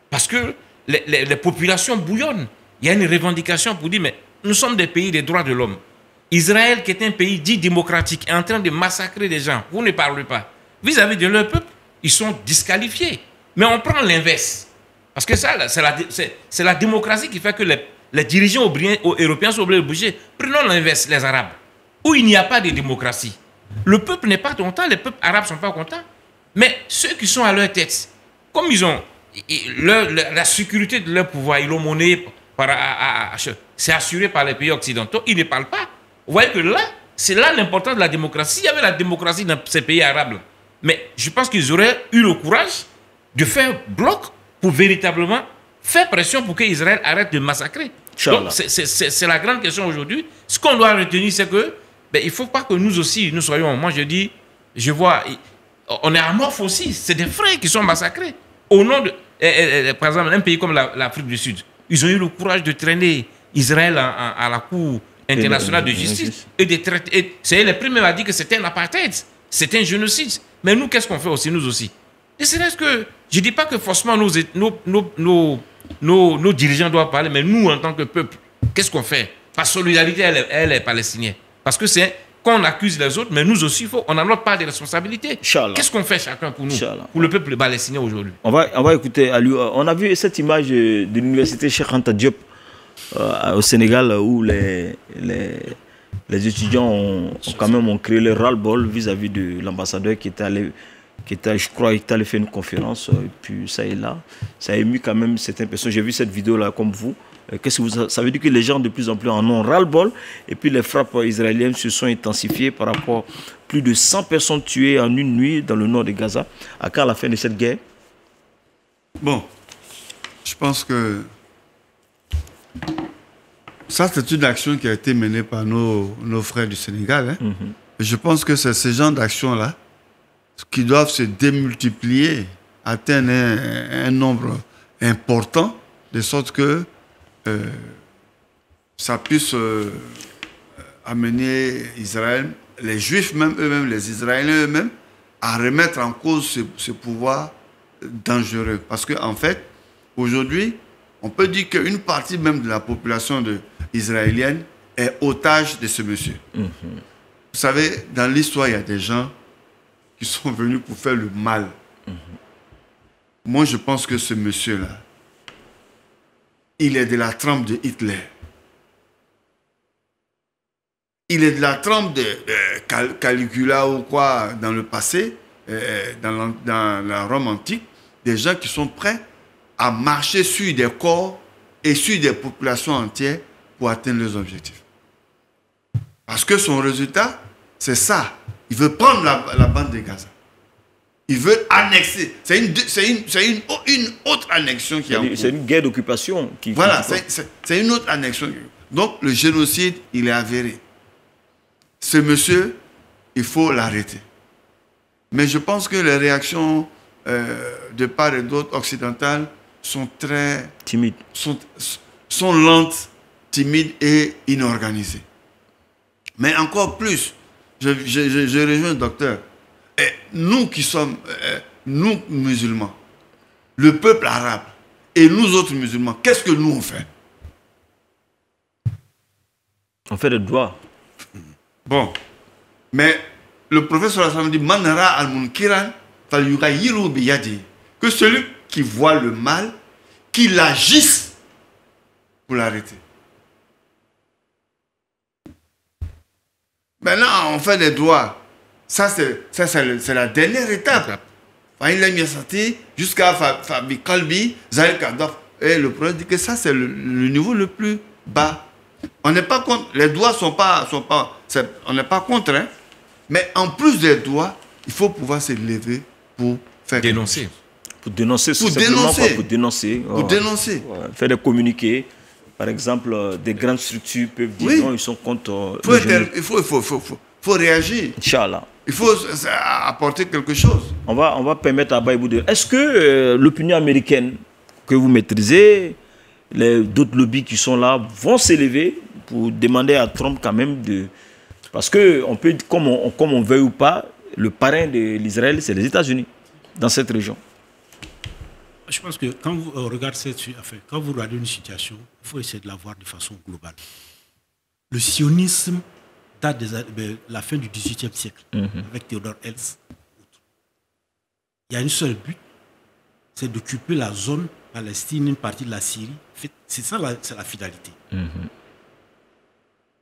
Parce que les populations bouillonnent. Il y a une revendication pour dire, mais nous sommes des pays des droits de l'homme. Israël, qui est un pays dit démocratique, est en train de massacrer des gens. Vous ne parlez pas. Vis-à-vis de leur peuple, ils sont disqualifiés. Mais on prend l'inverse. Parce que ça, c'est la démocratie qui fait que les dirigeants européens sont obligés de bouger. Prenons l'inverse, les Arabes, où il n'y a pas de démocratie. Le peuple n'est pas content, les peuples arabes ne sont pas contents. Mais ceux qui sont à leur tête, comme ils ont la sécurité de leur pouvoir, ils l'ont monnaie c'est assuré par les pays occidentaux. Ils ne parlent pas. Vous voyez que là, c'est là l'importance de la démocratie. S'il y avait la démocratie dans ces pays arabes, mais je pense qu'ils auraient eu le courage de faire bloc pour véritablement faire pression pour qu'Israël arrête de massacrer. Donc, c'est la grande question aujourd'hui. Ce qu'on doit retenir, c'est que il ne faut pas que nous aussi, nous soyons... Moi, je dis, je vois, on est amorphes aussi. C'est des frères qui sont massacrés. Au nom de... par exemple, un pays comme l'Afrique du Sud, ils ont eu le courage de traîner Israël à la Cour internationale de justice et de traiter... C'est les premiers à dire que c'était un apartheid, c'était un génocide. Mais nous, qu'est-ce qu'on fait aussi, nous aussi? Et c'est là que... Je ne dis pas que forcément nos dirigeants doivent parler, mais nous, en tant que peuple, qu'est-ce qu'on fait? Par solidarité, elle est palestinienne. Parce que c'est qu'on accuse les autres, mais nous aussi, on a notre part de responsabilité. Qu'est-ce qu'on fait chacun pour nous, pour le peuple palestinien aujourd'hui? On va écouter Aliou. On a vu cette image de l'université Cheikh Anta Diop au Sénégal où les étudiants ont quand même créé le ras-le-bol vis-à-vis de l'ambassadeur qui était allé... je crois, il est allé faire une conférence, et puis ça est là. Ça a ému quand même certaines personnes. J'ai vu cette vidéo-là comme vous. Ça veut dire que les gens de plus en plus en ont ras-le-bol. Et puis les frappes israéliennes se sont intensifiées par rapport à plus de 100 personnes tuées en une nuit dans le nord de Gaza. À quand la fin de cette guerre? Bon, je pense que ça, c'est une action qui a été menée par nos frères du Sénégal. Hein. Je pense que c'est ce genre d'action-là qui doivent se démultiplier, atteindre un nombre important, de sorte que ça puisse amener Israël, les Juifs même eux-mêmes, les Israéliens eux-mêmes, à remettre en cause ce pouvoir dangereux. Parce qu'en fait, aujourd'hui, on peut dire qu'une partie même de la population israélienne est otage de ce monsieur. Vous savez, dans l'histoire, il y a des gens qui sont venus pour faire le mal. Moi, je pense que ce monsieur-là, il est de la trempe de Hitler. Il est de la trempe de Caligula ou quoi dans le passé, dans la Rome antique, des gens qui sont prêts à marcher sur des corps et sur des populations entières pour atteindre leurs objectifs. Parce que son résultat, c'est ça. Il veut prendre la bande de Gaza. Il veut annexer. C'est une autre annexion qui est. C'est une guerre d'occupation. Voilà, c'est une autre annexion. Donc le génocide, il est avéré. Ce monsieur, il faut l'arrêter. Mais je pense que les réactions de part et d'autre occidentales sont très timides, sont lentes, timides et inorganisées. Mais encore plus, je rejoins le docteur. Et nous qui sommes, nous musulmans, le peuple arabe et nous autres musulmans, qu'est-ce que nous on fait? On fait le droit. Bon, mais le professeur Hassan dit Manara al-Munkiran falyughayyirhu biyadihi, que celui qui voit le mal, qu'il agisse pour l'arrêter. Maintenant, on fait des droits. Ça, c'est la dernière étape. Jusqu'à Fabi Kalbi, Zahir Kaddof. Et le problème dit que ça, c'est le niveau le plus bas. On n'est pas contre. Les droits on n'est pas contre. Hein, mais en plus des droits, il faut pouvoir se lever pour faire dénoncer. Pour dénoncer. Pour dénoncer. Pour dénoncer. Pour dénoncer. Faire des communiqués. Par exemple, des grandes structures peuvent dire non, ils sont contre. Il faut réagir. Inch'Allah. Il faut apporter quelque chose. On va permettre à Baïbou de... Est-ce que l'opinion américaine que vous maîtrisez, d'autres lobbies qui sont là, vont s'élever pour demander à Trump quand même de... Parce que, on peut, comme on veut ou pas, le parrain de l'Israël, c'est les États-Unis, dans cette région. Je pense que quand vous regardez une situation, il faut essayer de la voir de façon globale. Le sionisme date de la fin du XVIIIe siècle, avec Theodore Herzl. Il y a un seul but, c'est d'occuper la zone Palestine, une partie de la Syrie. C'est ça, c'est la finalité.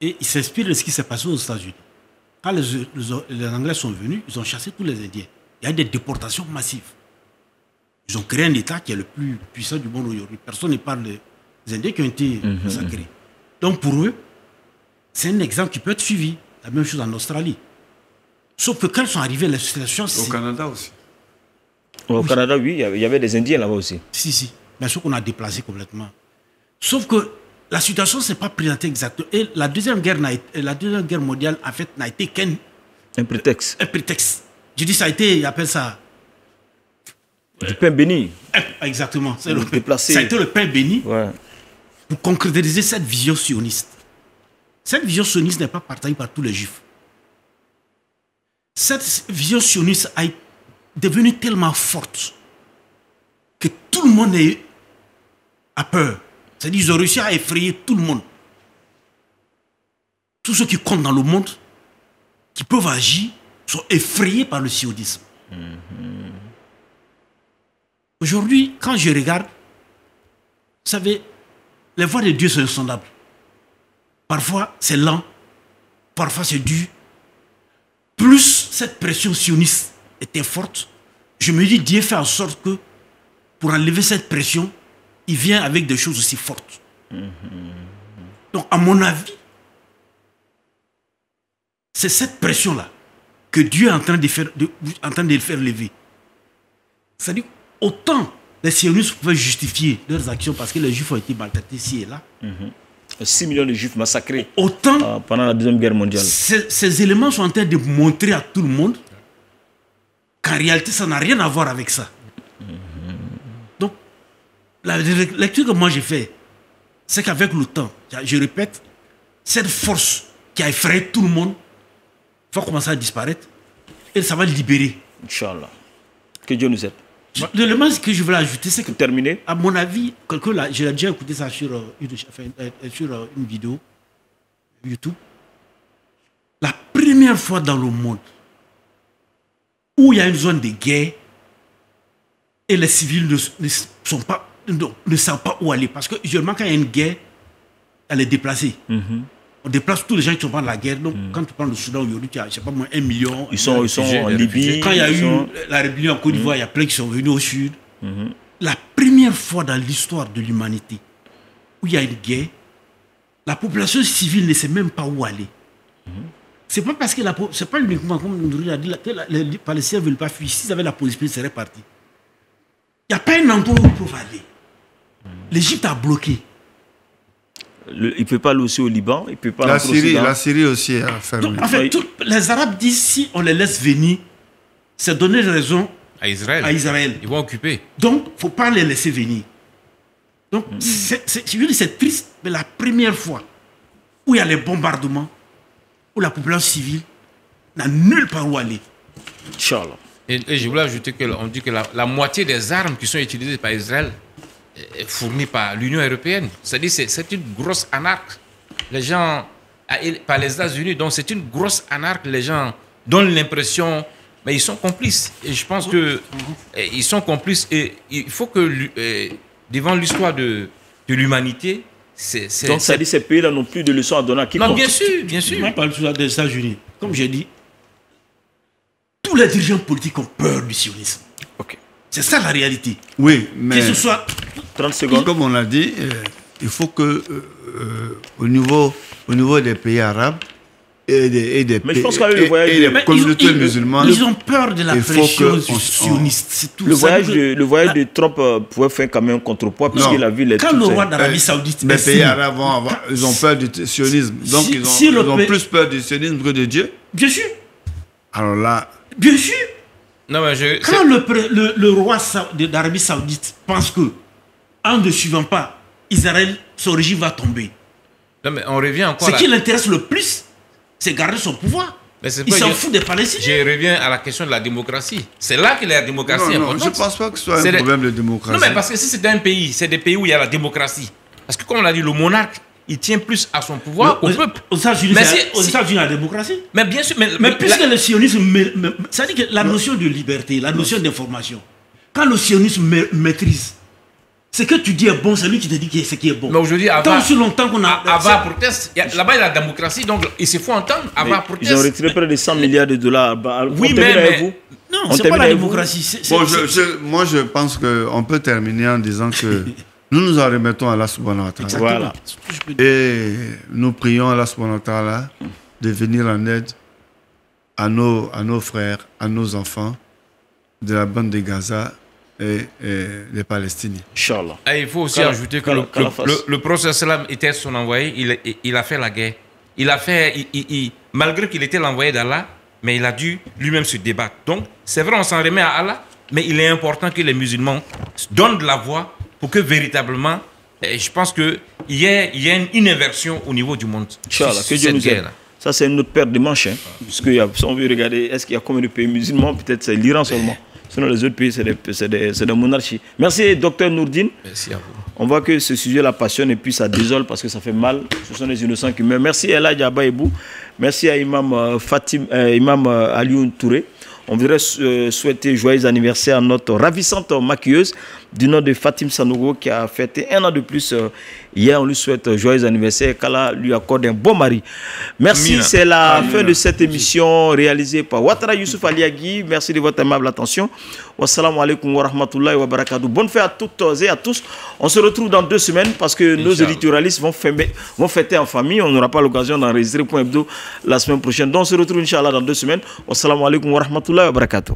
Et il s'inspire de ce qui s'est passé aux États-Unis. Quand les Anglais sont venus, ils ont chassé tous les Indiens. Il y a eu des déportations massives. Ils ont créé un État qui est le plus puissant du monde aujourd'hui. Personne ne parle les Indiens qui ont été massacrés. Donc pour eux, c'est un exemple qui peut être suivi. La même chose en Australie. Sauf que quand ils sont arrivés, la situation... Au Canada aussi. Au Canada, oui, il y avait des Indiens là-bas aussi. Si. Mais sauf qu'on a déplacé complètement. Sauf que la situation ne s'est pas présentée exactement. Et la Deuxième Guerre mondiale, en fait, n'a été qu'un... Un prétexte. Un prétexte. Je dis, ça a été, ils appellent ça... Du pain béni. Exactement. Ça a été le pain béni pour concrétiser cette vision sioniste. Cette vision sioniste n'est pas partagée par tous les juifs. Cette vision sioniste a devenue tellement forte que tout le monde a peur. C'est-à-dire qu'ils ont réussi à effrayer tout le monde. Tous ceux qui comptent dans le monde, qui peuvent agir, sont effrayés par le sionisme. Aujourd'hui, quand je regarde, vous savez, les voies de Dieu sont insondables. Parfois, c'est lent. Parfois, c'est dur. Plus cette pression sioniste était forte, je me dis, Dieu fait en sorte que, pour enlever cette pression, il vient avec des choses aussi fortes. Donc, à mon avis, c'est cette pression-là que Dieu est en train de faire lever. C'est-à-dire, autant les sionistes pouvaient justifier leurs actions parce que les juifs ont été maltraités ici et là. 6 millions de juifs massacrés autant, pendant la Deuxième Guerre mondiale. Ces éléments sont en train de montrer à tout le monde qu'en réalité, ça n'a rien à voir avec ça. Donc, la lecture que moi j'ai faite, c'est qu'avec le temps, je répète, cette force qui a effrayé tout le monde va commencer à disparaître et ça va libérer. Inch'Allah. Que Dieu nous aide. L'élément que je voulais ajouter, c'est que, terminer, à mon avis, j'ai déjà écouté ça sur une vidéo YouTube. La première fois dans le monde où il y a une zone de guerre et les civils ne savent pas où aller. Parce que, généralement, quand il y a une guerre, elle est déplacée. On déplace tous les gens qui sont pas dans la guerre. Donc, quand tu prends le Soudan aujourd'hui, tu as, je sais pas moi, 1 million. Ils sont en Libye. Quand il y a eu la rébellion en Côte d'Ivoire, il y a plein qui sont venus au sud. La première fois dans l'histoire de l'humanité où il y a une guerre, la population civile ne sait même pas où aller. C'est pas parce que c'est pas uniquement comme nous a dit que les Palestiniens ne veulent pas fuir. S'ils avaient la possibilité, ils seraient partis. Il n'y a pas un endroit où ils peuvent aller. L'Égypte a bloqué. Il ne peut pas aller aussi au Liban, il peut pas la Syrie aussi a fermé. Donc, en fait, les Arabes disent si on les laisse venir, c'est donner raison à Israël. Ils vont occuper. Donc, il ne faut pas les laisser venir. Donc, c'est triste, mais la première fois où il y a les bombardements, où la population civile n'a nulle part où aller. Inch'Allah. Et je voulais ajouter qu'on dit que la moitié des armes qui sont utilisées par Israël est fournie par l'Union européenne. C'est-à-dire que c'est une grosse anarque. Les gens, par les États-Unis, donc c'est une grosse anarque. Les gens donnent l'impression, mais ils sont complices. Et je pense qu'ils sont complices. Et il faut que, devant l'histoire de l'humanité, donc ça dit que ces pays-là n'ont plus de leçons à donner à quiconque. Non, bien sûr, bien sûr. Même pas l'histoire des États-Unis. Comme j'ai dit, tous les dirigeants politiques ont peur du sionisme. C'est ça la réalité. Oui, mais que ce soit 30 secondes. Comme on l'a dit, il faut que au niveau des pays arabes et des mais je pense qu'avec le voyage des communautés musulmanes, ils ont peur de la pression sioniste. C'est tout. Le voyage de Trump pouvait faire quand même un contrepoids puisqu'il a vu les. Quand le roi d'Arabie Saoudite, les pays arabes ils ont peur du sionisme, donc ils ont plus peur du sionisme que de Dieu. Bien sûr. Alors là. Bien sûr. Non, mais quand le roi d'Arabie Saoudite pense que, en ne suivant pas Israël, son régime va tomber. Non, mais on revient encore. Ce qui l'intéresse le plus, c'est garder son pouvoir. Il s'en fout des Palestiniens. Je reviens à la question de la démocratie. C'est là que la démocratie est importante. Je ne pense pas que ce soit un problème de démocratie. Non, mais parce que si c'est un pays, c'est des pays où il y a la démocratie. Parce que comme on l'a dit, le monarque, il tient plus à son pouvoir au peuple. Aux États-Unis, la démocratie. Mais bien sûr. Mais puisque le sionisme. Ça dit que la notion de liberté, la notion d'information, quand le sionisme maîtrise, ce que tu dis est bon, c'est lui qui te dit ce qui est bon. Mais aujourd'hui, tant aussi longtemps qu'on a. Ava proteste. Là-bas, il y a la démocratie, donc il se faut entendre. Ava proteste. Ils ont retiré près de 100 milliards de dollars. Oui, mais. Non, c'est pas la démocratie. Moi, je pense qu'on peut terminer en disant que Nous nous en remettons à Allah subhanahu wa ta'ala. Voilà. Et nous prions Allah subhanahu wa ta'ala de venir en aide à nos frères, à nos enfants de la bande de Gaza et les Palestiniens. Inch'Allah. Et il faut aussi ajouter que le prophète sallam était son envoyé, il a fait la guerre. Il a fait, malgré qu'il était l'envoyé d'Allah, mais il a dû lui-même se débattre. Donc, c'est vrai, on s'en remet à Allah, mais il est important que les musulmans donnent de la voix pour que véritablement, je pense qu'il y ait une inversion au niveau du monde. Inch'Allah, que Dieu nous aide. Ça, c'est une autre paire de manches. Hein, parce que si on veut regarder, est-ce qu'il y a combien de pays musulmans? Peut-être c'est l'Iran seulement. Sinon, les autres pays, c'est des monarchies. Merci, docteur Nourdine. Merci à vous. On voit que ce sujet la passionne et puis ça désole parce que ça fait mal. Ce sont des innocents qui meurent. Merci à Ella Diaba Ebou. Merci à Imam Imam Aliou Touré. On voudrait souhaiter joyeux anniversaire à notre ravissante maquilleuse du nom de Fatim Sanogo qui a fêté 1 an de plus. Hier, on lui souhaite joyeux anniversaire, qu'Allah lui accorde un bon mari. Merci, c'est la fin de cette émission réalisée par Ouattara Youssouf Aliagui. Merci de votre aimable attention. Wassalamu alaikum wa rahmatullahi wa barakatuh. Bonne fête à toutes et à tous. On se retrouve dans 2 semaines parce que nos éditorialistes vont fêter en famille. On n'aura pas l'occasion d'enregistrer Point Hebdo la semaine prochaine. Donc on se retrouve Inch'Allah dans 2 semaines. Wassalamu alaikum wa rahmatullahi wa barakatuh.